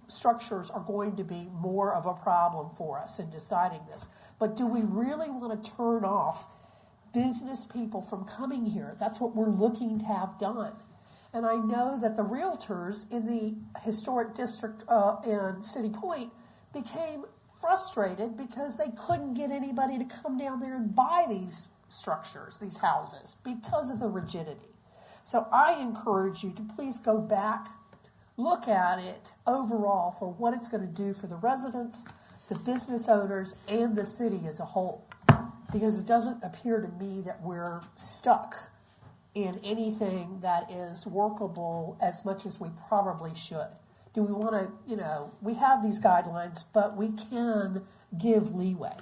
structures are going to be more of a problem for us in deciding this. But do we really want to turn off business people from coming here? That's what we're looking to have done. And I know that the realtors in the historic district in City Point became frustrated because they couldn't get anybody to come down there and buy these structures, these houses, because of the rigidity. So I encourage you to please go back, look at it overall for what it's going to do for the residents, the business owners, and the city as a whole. Because it doesn't appear to me that we're stuck in anything that is workable as much as we probably should. Do we want to, we have these guidelines, but we can give leeway.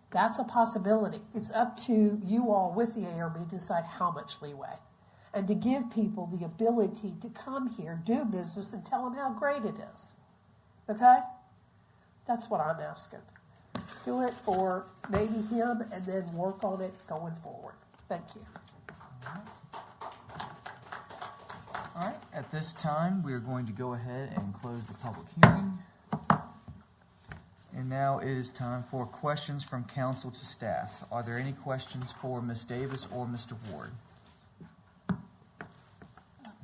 That's a possibility. It's up to you all with the ARB to decide how much leeway. And to give people the ability to come here, do business, and tell them how great it is. Okay? That's what I'm asking. Do it for maybe him and then work on it going forward. Thank you. All right, at this time, we are going to go ahead and close the public hearing. And now it is time for questions from council to staff. Are there any questions for Ms. Davis or Mr. Ward?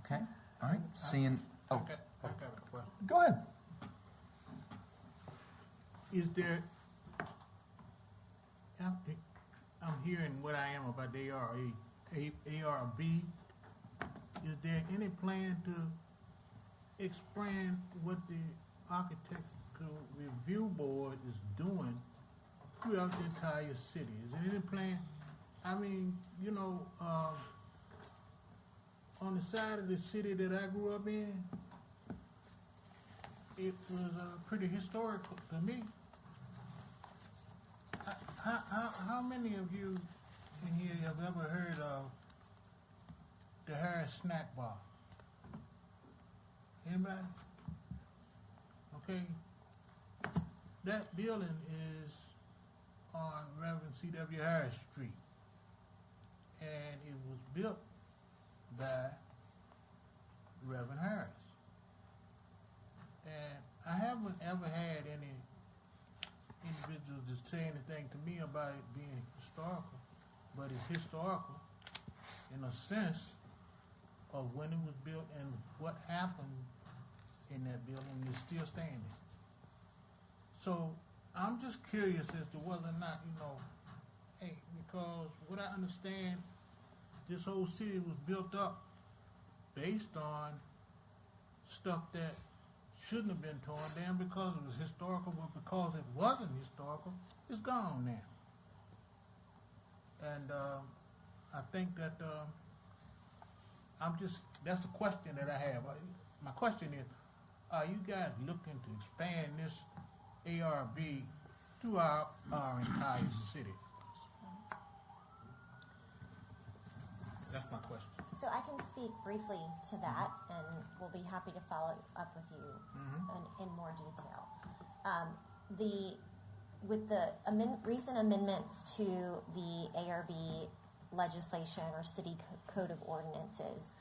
Okay, all right, seeing, I got a question. Go ahead. Is there, I'm hearing what I am about the ARB. Is there any plan to expand what the Architectural Review Board is doing throughout the entire city? Is there any plan? I mean, on the side of the city that I grew up in, it was pretty historical to me. How many of you in here have ever heard of the Harris Snack Bar? Anybody? Okay. That building is on Reverend C.W. Harris Street. And it was built by Reverend Harris. And I haven't ever had any individuals to say anything to me about it being historical, but it's historical in a sense of when it was built and what happened in that building, and it's still standing. So I'm just curious as to whether or not, because what I understand, this whole city was built up based on stuff that shouldn't have been torn down because it was historical, but because it wasn't historical, it's gone now. And I think that that's the question that I have. My question is, are you guys looking to expand this ARB throughout our entire city? That's my question. So I can speak briefly to that, and we'll be happy to follow up with you in more detail. With the recent amendments to the ARB legislation or city code of ordinances,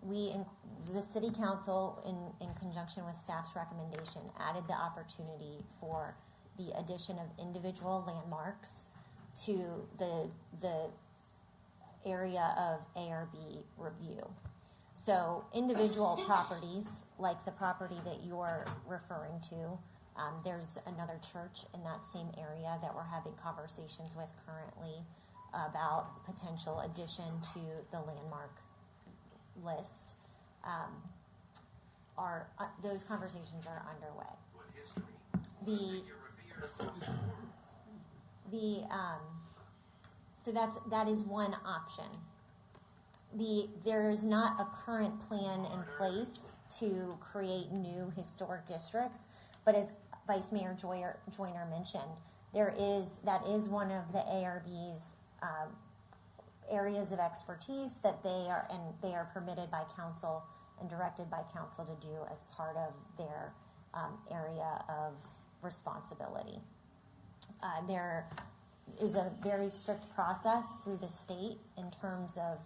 the city council, in conjunction with staff's recommendation, added the opportunity for the addition of individual landmarks to the area of ARB review. So individual properties, like the property that you're referring to, there's another church in that same area that we're having conversations with currently about potential addition to the landmark list. Those conversations are underway. What history? So that is one option. There's not a current plan in place to create new historic districts, but as Vice Mayor Joyner mentioned, that is one of the ARB's areas of expertise that they are permitted by council and directed by council to do as part of their area of responsibility. There is a very strict process through the state in terms of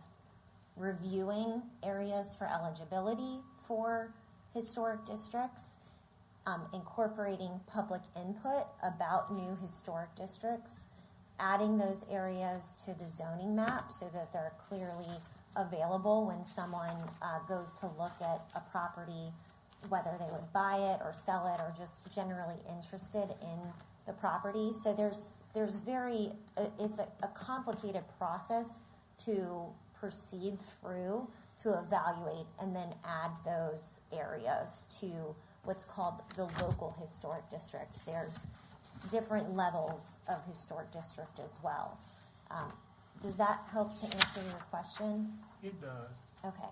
reviewing areas for eligibility for historic districts, incorporating public input about new historic districts, adding those areas to the zoning map so that they're clearly available when someone goes to look at a property, whether they would buy it or sell it or just generally interested in the property. So it's a complicated process to proceed through to evaluate and then add those areas to what's called the local historic district. There's different levels of historic district as well. Does that help to answer your question? It does. Okay.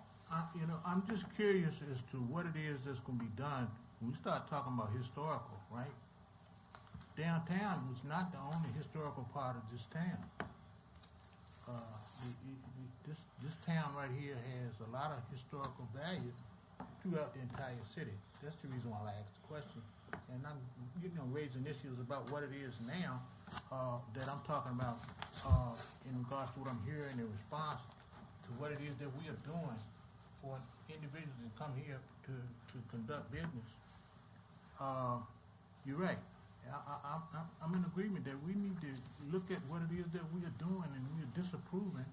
I'm just curious as to what it is that's going to be done when we start talking about historical, right? Downtown was not the only historical part of this town. This town right here has a lot of historical value throughout the entire city. That's the reason why I asked the question. And I'm raising issues about what it is now that I'm talking about in regards to what I'm hearing in response to what it is that we are doing for individuals that come here to conduct business. You're right. I'm in agreement that we need to look at what it is that we are doing and we are disapproving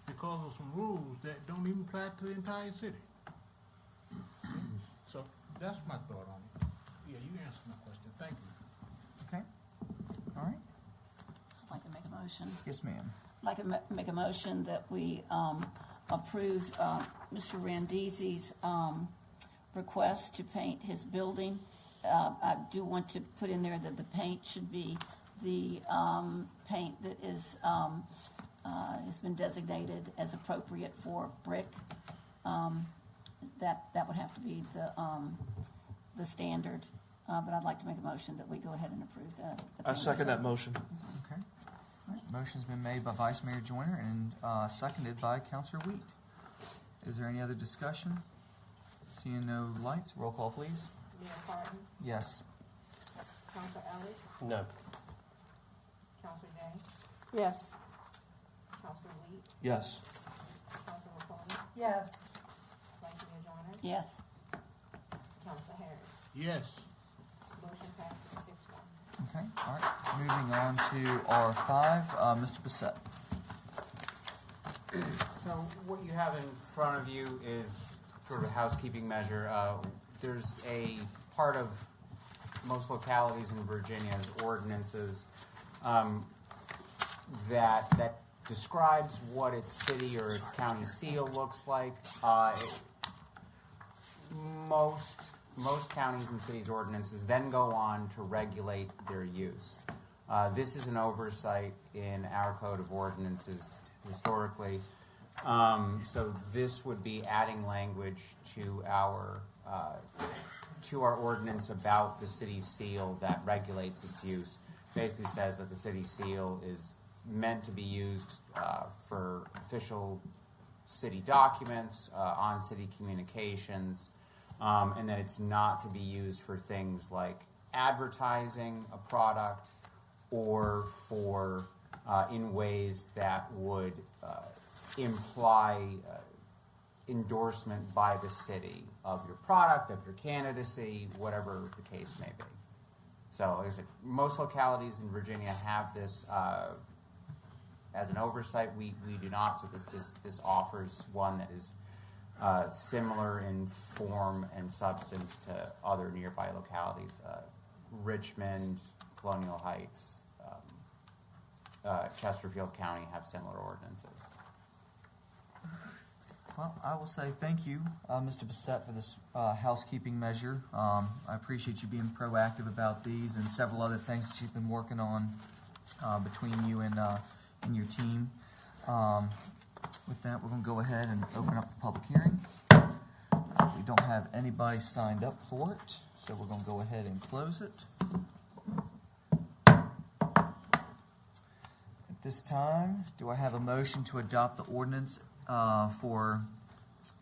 because of some rules that don't even apply to the entire city. So that's my thought on it. Yeah, you answered my question. Thank you. Okay. All right. I'd like to make a motion. Yes, ma'am. I'd like to make a motion that we approve Mr. Randizzi's request to paint his building. I do want to put in there that the paint should be the paint that is has been designated as appropriate for brick. That would have to be the standard. But I'd like to make a motion that we go ahead and approve the I second that motion. Okay. All right. Motion's been made by Vice Mayor Joyner and seconded by Councilor Wheat. Is there any other discussion? Seeing no lights, roll call, please. Mayor Parton, Yes. Councilor Ellis, No. Councilor Day, Yes. Councilor Wheat, Yes. Councilor McCollum, Yes. Vice Mayor Joyner, Yes. Councilor Harris. Yes. Motion passes 6-1. Okay. All right. Moving on to R5, Mr. Bissett. So what you have in front of you is sort of a housekeeping measure. There's a part of most localities in Virginia's ordinances that describes what its city or its county seal looks like. Most counties and cities' ordinances then go on to regulate their use. This is an oversight in our code of ordinances historically. So this would be adding language to our ordinance about the city seal that regulates its use. Basically says that the city seal is meant to be used for official city documents, on city communications, and that it's not to be used for things like advertising a product or for in ways that would imply endorsement by the city of your product, of your candidacy, whatever the case may be. So, like I said, most localities in Virginia have this as an oversight. We do not. So this offers one that is similar in form and substance to other nearby localities. Richmond, Colonial Heights, Chesterfield County have similar ordinances. Well, I will say thank you, Mr. Bissett, for this housekeeping measure. I appreciate you being proactive about these and several other things that you've been working on between you and your team. With that, we're going to go ahead and open up the public hearing. We don't have anybody signed up for it, so we're going to go ahead and close it. At this time, do I have a motion to adopt the ordinance for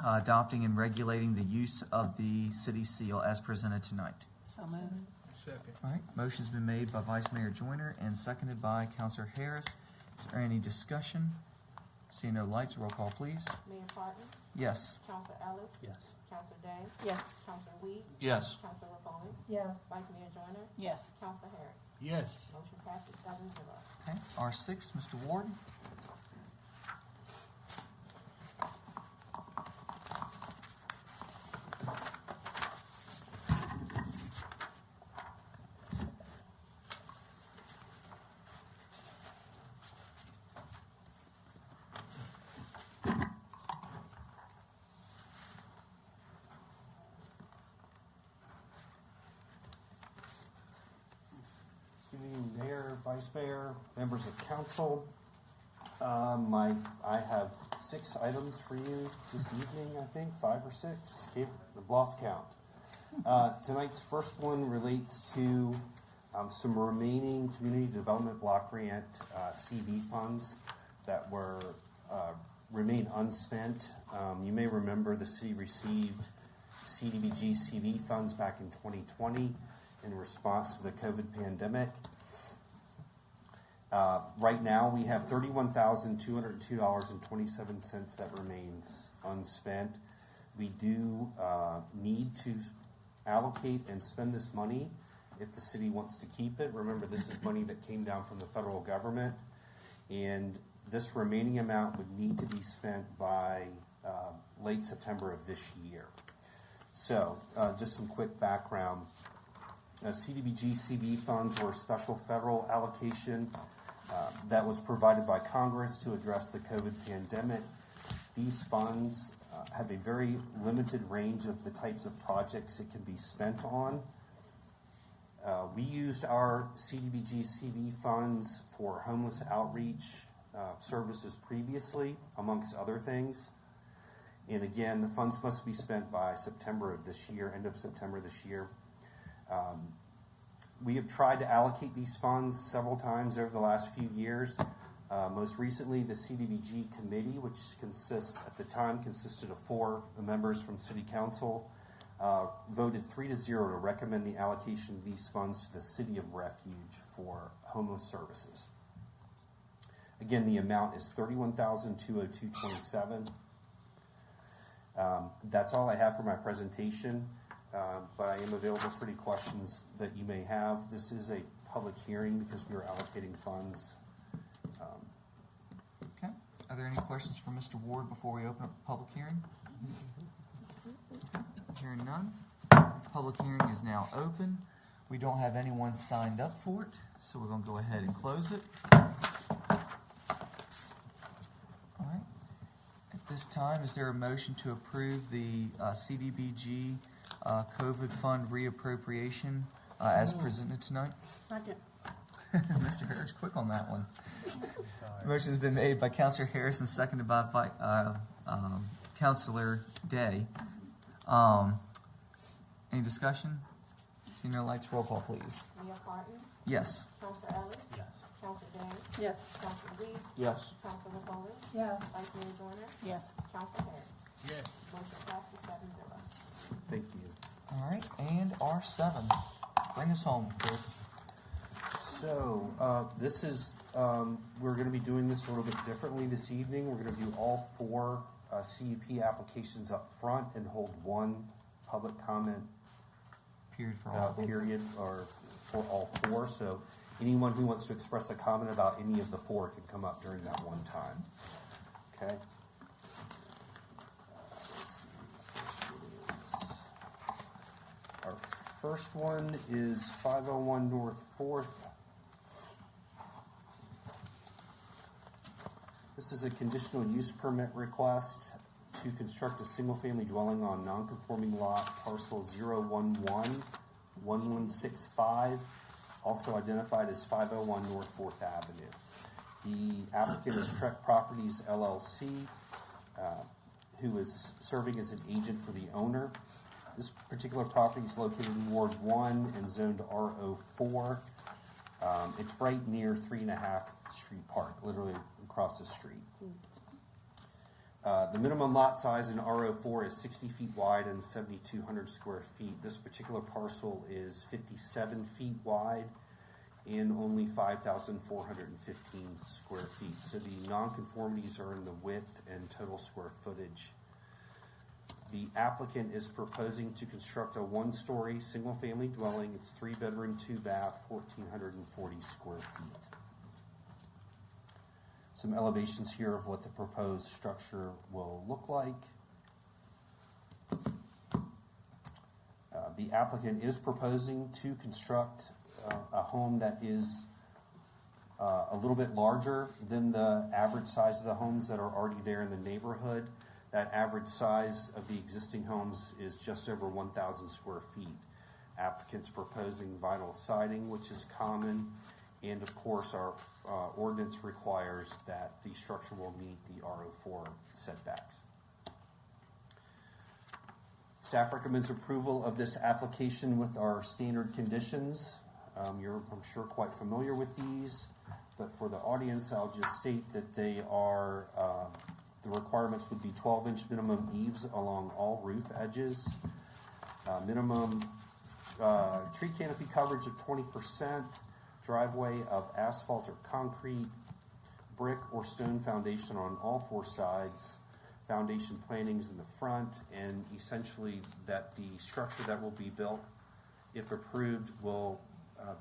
adopting and regulating the use of the city seal as presented tonight? So moved. Second. All right, motion's been made by Vice Mayor Joyner and seconded by Councilor Harris. Is there any discussion? Seeing no lights, roll call, please. Mayor Parton, Yes. Councilor Ellis, Yes. Councilor Day, Yes. Councilor Weed, Yes. Councilor Rapoli, Yes. Vice Mayor Joyner, Yes. Councilor Harris. Yes. Motion passes 7-0. Okay, R6, Mr. Ward. Good evening, Mayor, Vice Mayor, members of council. I have 6 items for you this evening, I think, 5 or 6. I've lost count. Tonight's first one relates to some remaining community development block grant CV funds that remain unspent. You may remember the city received CDBG CV funds back in 2020 in response to the COVID pandemic. Right now, we have $31,202.27 that remains unspent. We do need to allocate and spend this money if the city wants to keep it. Remember, this is money that came down from the federal government, and this remaining amount would need to be spent by late September of this year. So, just some quick background. CDBG CV funds were a special federal allocation that was provided by Congress to address the COVID pandemic. These funds have a very limited range of the types of projects it can be spent on. We used our CDBG CV funds for homeless outreach services previously, amongst other things. And again, the funds must be spent by September of this year, end of September this year. We have tried to allocate these funds several times over the last few years. Most recently, the CDBG committee, which at the time consisted of 4 members from City Council, voted 3-0 to recommend the allocation of these funds to the City of Refuge for homeless services. Again, the amount is $31,202.27. That's all I have for my presentation. But I am available for any questions that you may have. This is a public hearing because we are allocating funds. Okay. Are there any questions for Mr. Ward before we open up the public hearing? Okay. Hearing none. Public hearing is now open. We don't have anyone signed up for it, so we're going to go ahead and close it. All right. At this time, is there a motion to approve the CDBG COVID fund reappropriation as presented tonight? Second. Mr. Harris, quick on that one. Motion has been made by Councilor Harris and seconded by Councilor Day. Any discussion? Seeing no lights, roll call, please. Mayor Parton, Yes. Councilor Ellis, Yes. Council Day? Yes. Council Lee? Yes. Councilor Bowman? Yes. Vice Mayor Joyner? Yes. Council Harris? Yes. Motion passes 7-0. Thank you. All right, and R7. Bring us home, Chris. So, this is, we're going to be doing this a little bit differently this evening. We're going to do all 4 CUP applications up front and hold 1 public comment Period for all. period or for all 4. So, anyone who wants to express a comment about any of the 4 can come up during that one time. Okay? Let's see. Our first one is 501 North 4th. This is a conditional use permit request to construct a single-family dwelling on non-conforming lot parcel 011-1165, also identified as 501 North 4th Avenue. The applicant is Trek Properties LLC, who is serving as an agent for the owner. This particular property is located in Ward 1 and zoned RO4. It's right near 3.5 Street Park, literally across the street. The minimum lot size in RO4 is 60 feet wide and 7,200 square feet. This particular parcel is 57 feet wide and only 5,415 square feet. So the nonconformities are in the width and total square footage. The applicant is proposing to construct a 1-story single-family dwelling. It's 3-bedroom, 2-bath, 1,440 square feet. Some elevations here of what the proposed structure will look like. The applicant is proposing to construct a home that is a little bit larger than the average size of the homes that are already there in the neighborhood. That average size of the existing homes is just over 1,000 square feet. Applicant's proposing vinyl siding, which is common, and of course our ordinance requires that the structure will meet the RO4 setbacks. Staff recommends approval of this application with our standard conditions. You're, I'm sure, quite familiar with these, but for the audience, I'll just state that they are, the requirements would be 12-inch minimum eaves along all roof edges, minimum tree canopy coverage of 20%, driveway of asphalt or concrete, brick or stone foundation on all 4 sides, foundation plantings in the front, and essentially that the structure that will be built, if approved, will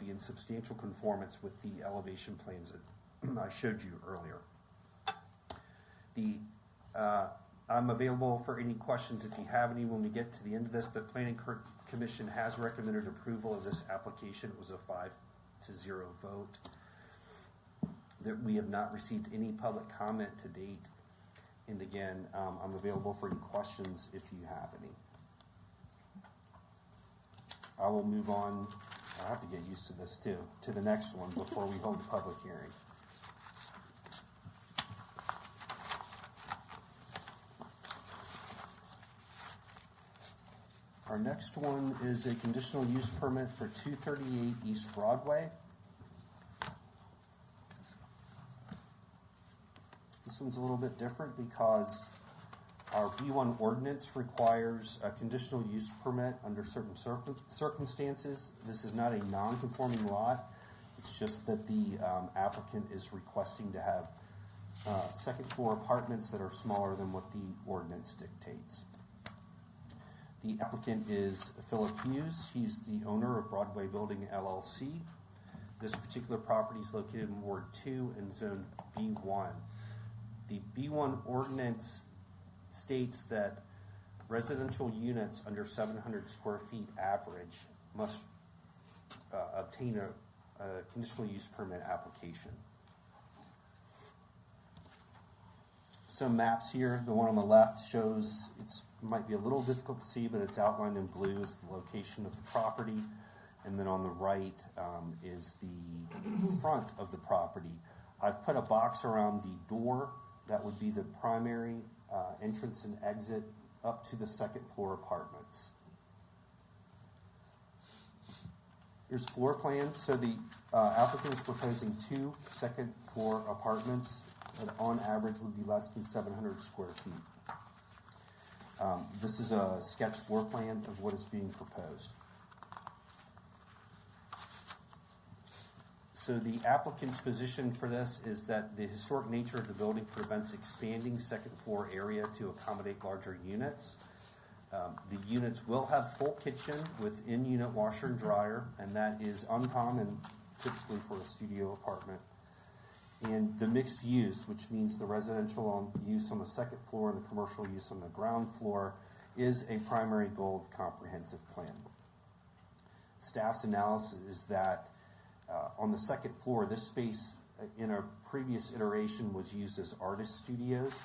be in substantial conformance with the elevation plans that I showed you earlier. I'm available for any questions if you have any when we get to the end of this, but Planning Commission has recommended approval of this application. It was a 5-0 vote. That we have not received any public comment to date. And again, I'm available for any questions if you have any. I will move on. I have to get used to this too, to the next one before we hold the public hearing. Our next one is a conditional use permit for 238 East Broadway. This one's a little bit different because our B1 ordinance requires a conditional use permit under certain circumstances. This is not a non-conforming lot. It's just that the applicant is requesting to have second-floor apartments that are smaller than what the ordinance dictates. The applicant is Philip Hughes. He's the owner of Broadway Building LLC. This particular property is located in Ward 2 and Zone B1. The B1 ordinance states that residential units under 700 square feet average must obtain a conditional use permit application. Some maps here. The one on the left shows, it might be a little difficult to see, but it's outlined in blue as the location of the property. And then on the right is the front of the property. I've put a box around the door. That would be the primary entrance and exit up to the second floor apartments. Here's floor plan. So the applicant is proposing 2 second-floor apartments that on average would be less than 700 square feet. This is a sketch floor plan of what is being proposed. So the applicant's position for this is that the historic nature of the building prevents expanding second floor area to accommodate larger units. The units will have full kitchen with in-unit washer and dryer, and that is uncommon typically for a studio apartment. And the mixed use, which means the residential use on the second floor and the commercial use on the ground floor, is a primary goal of the comprehensive plan. Staff's analysis is that on the second floor, this space in a previous iteration was used as artist studios.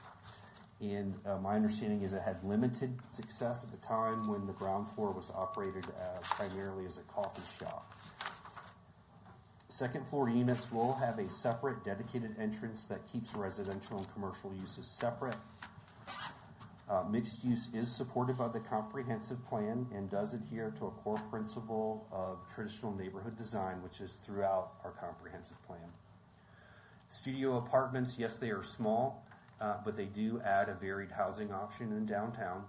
And my understanding is it had limited success at the time when the ground floor was operated primarily as a coffee shop. Second floor units will have a separate dedicated entrance that keeps residential and commercial uses separate. Mixed use is supported by the comprehensive plan and does adhere to a core principle of traditional neighborhood design, which is throughout our comprehensive plan. Studio apartments, yes, they are small, but they do add a varied housing option in downtown.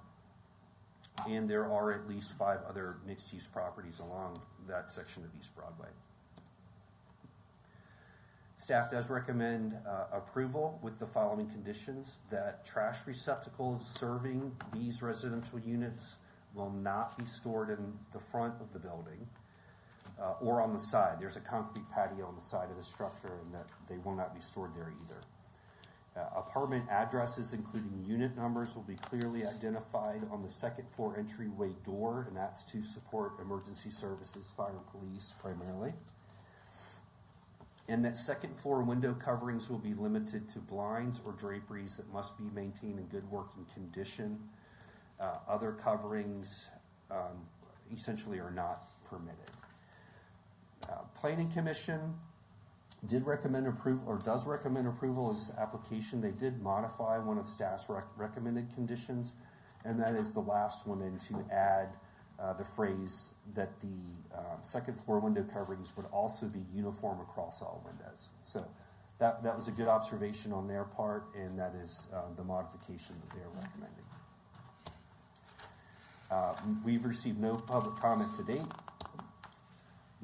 And there are at least 5 other mixed-use properties along that section of East Broadway. Staff does recommend approval with the following conditions: that trash receptacles serving these residential units will not be stored in the front of the building or on the side. There's a concrete patio on the side of the structure, and that they will not be stored there either. Apartment addresses, including unit numbers, will be clearly identified on the second floor entryway door, and that's to support emergency services, fire and police primarily. And that second floor window coverings will be limited to blinds or draperies that must be maintained in good working condition. Other coverings essentially are not permitted. Planning Commission did recommend approval, or does recommend approval of this application. They did modify one of staff's recommended conditions, and that is the last one, and to add the phrase that the second floor window coverings would also be uniform across all windows. So that was a good observation on their part, and that is the modification that they are recommending. We've received no public comment to date.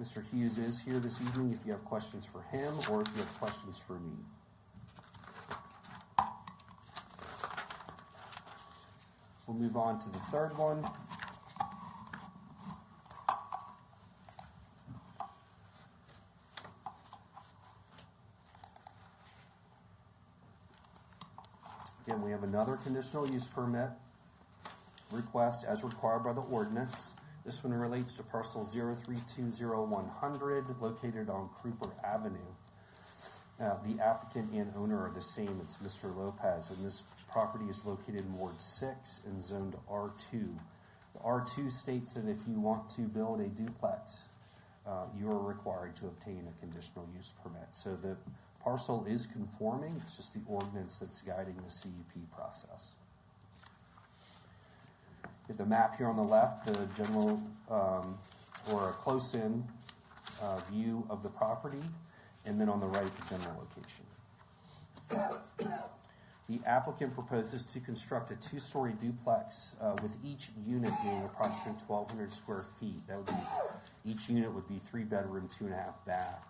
Mr. Hughes is here this evening if you have questions for him or if you have questions for me. We'll move on to the third one. Again, we have another conditional use permit request as required by the ordinance. This one relates to parcel 0320100 located on Kruper Avenue. The applicant and owner are the same. It's Mr. Lopez, and this property is located in Ward 6 and zoned R2. The R2 states that if you want to build a duplex, you are required to obtain a conditional use permit. So the parcel is conforming. It's just the ordinance that's guiding the CUP process. Get the map here on the left, the general or a close-in view of the property, and then on the right, the general location. The applicant proposes to construct a 2-story duplex with each unit being approximately 1,200 square feet. That would be, each unit would be 3-bedroom, 2.5 bath.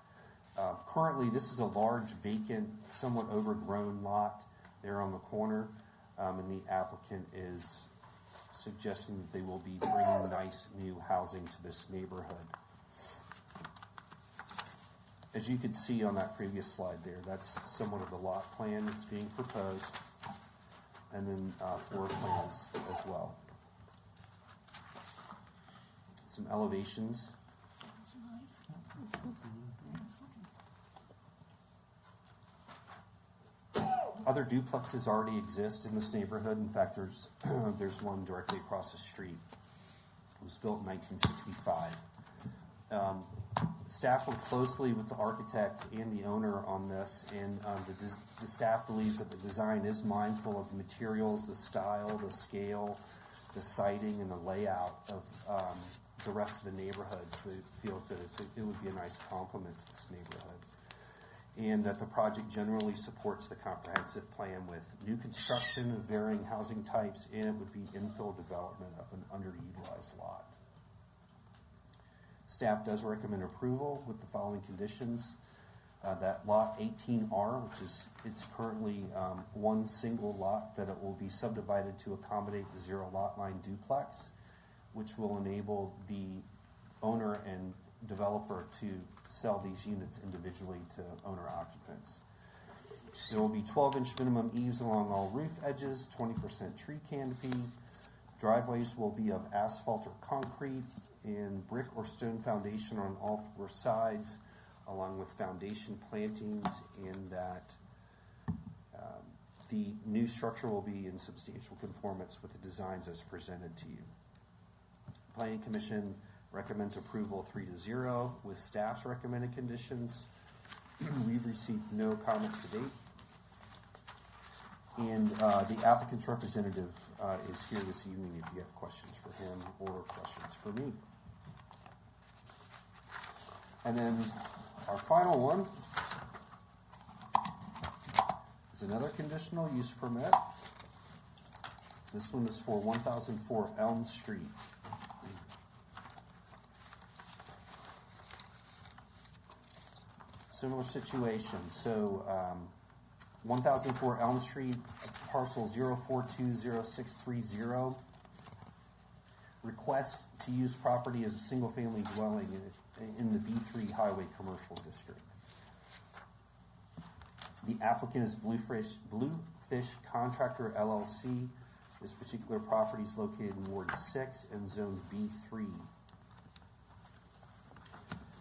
Currently, this is a large, vacant, somewhat overgrown lot there on the corner, and the applicant is suggesting that they will be bringing nice new housing to this neighborhood. As you could see on that previous slide there, that's somewhat of the lot plan that's being proposed, and then floor plans as well. Some elevations. Other duplexes already exist in this neighborhood. In fact, there's one directly across the street. It was built in 1965. Staff worked closely with the architect and the owner on this, and the staff believes that the design is mindful of the materials, the style, the scale, the siding, and the layout of the rest of the neighborhoods. That feels that it would be a nice complement to this neighborhood. And that the project generally supports the comprehensive plan with new construction of varying housing types, and it would be infill development of an underutilized lot. Staff does recommend approval with the following conditions. That lot 18R, which is, it's currently one single lot, that it will be subdivided to accommodate the zero lot line duplex, which will enable the owner and developer to sell these units individually to owner occupants. There will be 12-inch minimum eaves along all roof edges, 20% tree canopy. Driveways will be of asphalt or concrete and brick or stone foundation on all 4 sides, along with foundation plantings, and that the new structure will be in substantial conformance with the designs as presented to you. Planning Commission recommends approval 3-0 with staff's recommended conditions. We've received no comment to date. And the applicant's representative is here this evening if you have questions for him or questions for me. And then our final one is another conditional use permit. This one is for 1004 Elm Street. Similar situation. So 1004 Elm Street, parcel 0420630. Request to use property as a single-family dwelling in the B3 Highway Commercial District. The applicant is Bluefish Contractor LLC. This particular property is located in Ward 6 and Zone B3.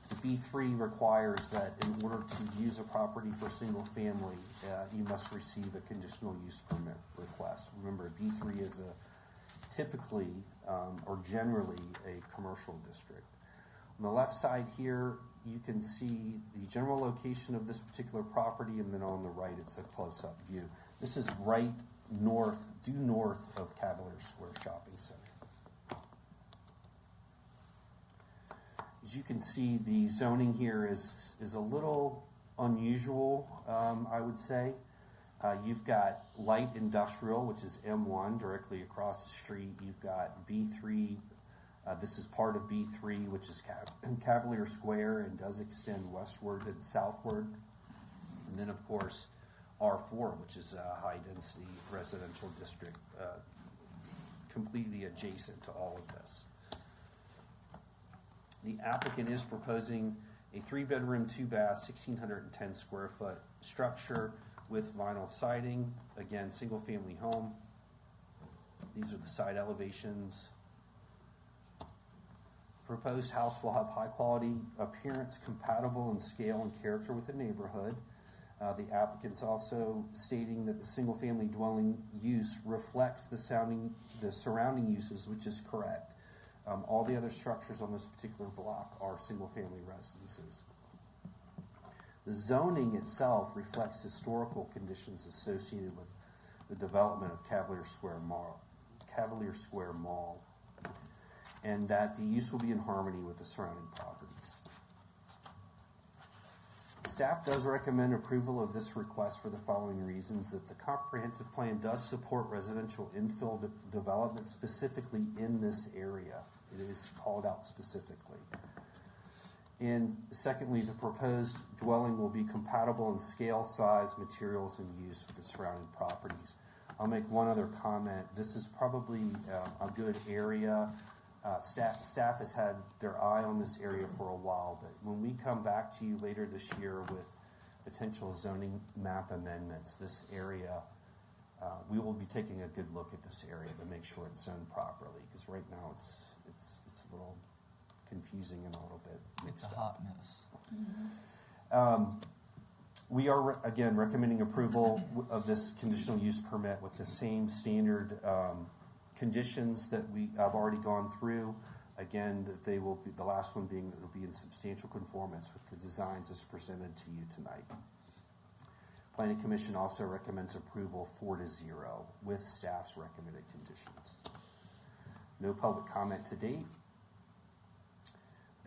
The B3 requires that in order to use a property for single family, you must receive a conditional use permit request. Remember, B3 is typically or generally a commercial district. On the left side here, you can see the general location of this particular property, and then on the right, it's a close-up view. This is right north, due north of Cavalier Square Shopping Center. As you can see, the zoning here is a little unusual, I would say. You've got light industrial, which is M1, directly across the street. You've got B3. This is part of B3, which is Cavalier Square and does extend westward and southward. And then, of course, R4, which is a high-density residential district, completely adjacent to all of this. The applicant is proposing a 3-bedroom, 2-bath, 1,610 square foot structure with vinyl siding. Again, single-family home. These are the side elevations. Proposed house will have high-quality appearance, compatible in scale and character with the neighborhood. The applicant is also stating that the single-family dwelling use reflects the surrounding uses, which is correct. All the other structures on this particular block are single-family residences. The zoning itself reflects historical conditions associated with the development of Cavalier Square Mall, and that the use will be in harmony with the surrounding properties. Staff does recommend approval of this request for the following reasons: that the comprehensive plan does support residential infill development specifically in this area. It is called out specifically. And secondly, the proposed dwelling will be compatible in scale, size, materials, and use with the surrounding properties. I'll make one other comment. This is probably a good area. Staff has had their eye on this area for a while, but when we come back to you later this year with potential zoning map amendments, this area, we will be taking a good look at this area to make sure it's zoned properly, because right now it's a little confusing and a little bit mixed up. It's a hot mess. Mm-hmm. We are, again, recommending approval of this conditional use permit with the same standard conditions that I've already gone through. Again, that they will be, the last one being that it will be in substantial conformance with the designs as presented to you tonight. Planning Commission also recommends approval 4-0 with staff's recommended conditions. No public comment to date.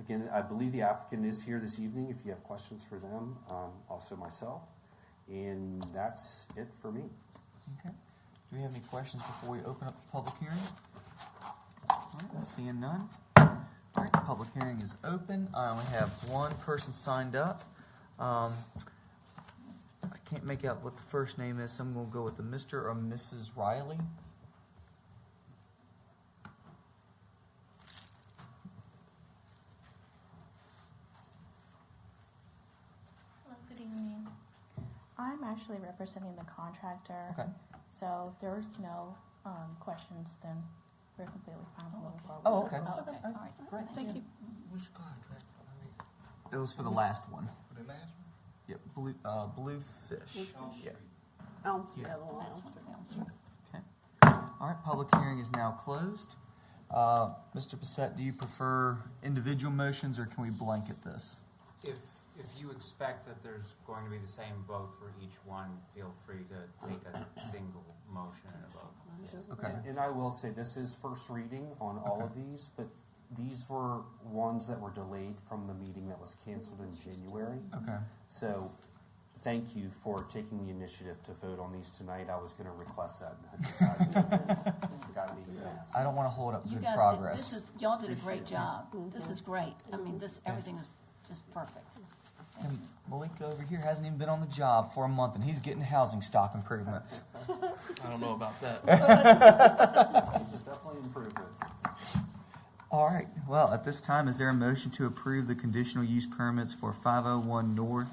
Again, I believe the applicant is here this evening if you have questions for them, also myself. And that's it for me. Okay. Do we have any questions before we open up the public hearing? All right, seeing none. All right, the public hearing is open. I only have one person signed up. I can't make out what the first name is, so I'm going to go with the Mr. or Mrs. Riley. Hello, good evening. I'm actually representing the contractor. Okay. So if there's no questions, then we're completely fine moving forward. Oh, okay. Okay, all right, Great. thank you. Which contract? It was for the last one. For the last one? Yep, Bluefish. Yeah. Yeah. Okay. All right, public hearing is now closed. Mr. Bissett, do you prefer individual motions, or can we blanket this? If you expect that there's going to be the same vote for each one, feel free to take a single motion and a vote. Yes. Okay. And I will say, this is first reading on all of these, but these were ones that were delayed from the meeting that was canceled in January. Okay. So thank you for taking the initiative to vote on these tonight. I was going to request that. Forgot me to ask. I don't want to hold up You good guys progress. y'all did a great job. This is great. I mean, everything is just perfect. And Malika over here hasn't even been on the job for a month, and he's getting housing stock improvements. I don't know about that. These are definitely improvements. All right. Well, at this time, is there a motion to approve the conditional use permits for 501 North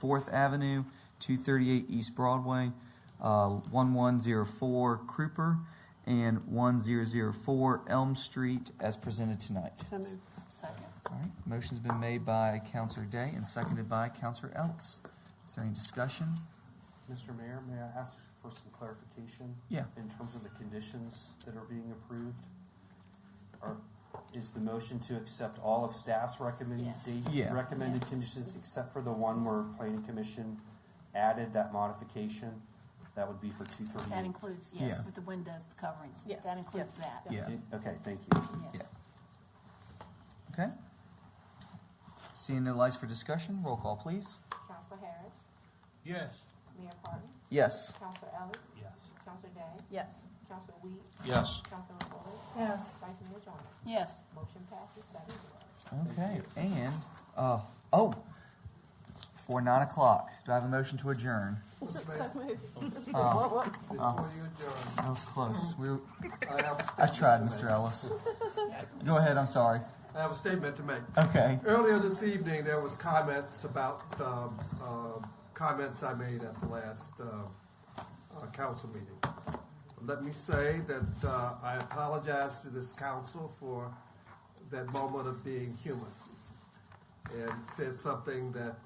4th Avenue, 238 East Broadway, 1104 Kruper, and 1004 Elm Street as presented tonight? Second. All right. Motion's been made by Counselor Day and seconded by Counselor Ellis. Is there any discussion? Mr. Mayor, may I ask for some clarification? Yeah. In terms of the conditions that are being approved? Is the motion to accept all of staff's recommended conditions except for the one where Planning Commission added that modification? That would be for 238? That includes, yes, with the window coverings. Yes. That includes that. Yeah. Okay, thank you. Yes. Okay. Seeing no lights for discussion, roll call, please. Counselor Harris? Yes. Mayor Parton? Yes. Counselor Ellis? Yes. Counselor Day? Yes. Counselor Weed? Yes. Counselor Fuller? Yes. Vice Mayor Joyner? Yes. Motion passes 7-0. Okay, and, before 9 o'clock, do I have a motion to adjourn? Before you adjourn, That was close. I have a I statement tried, to Mr. make. Ellis. Go ahead, I'm sorry. I have a statement to make. Okay. Earlier this evening, there was comments about comments I made at the last council meeting. Let me say that I apologize to this council for that moment of being human and said something that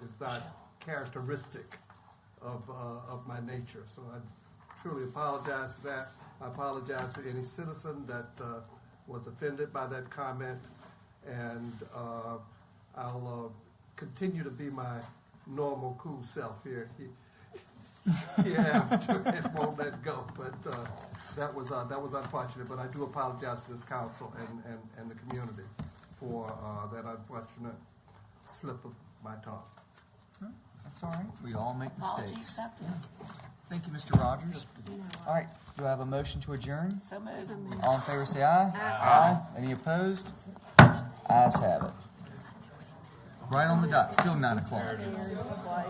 is not characteristic of my nature. So I truly apologize for that. I apologize for any citizen that was offended by that comment, and I'll continue to be my normal, cool self here after it won't let go. But that was unfortunate. But I do apologize to this council and the community for that unfortunate slip of my tongue. That's all right. We all make Apology mistakes. accepted. Thank you, Mr. Rogers. All right. Do I have a motion to adjourn? So moved. All in favor, say aye. Aye. Any opposed? Ayes have it. Right on the dot. Still 9 o'clock.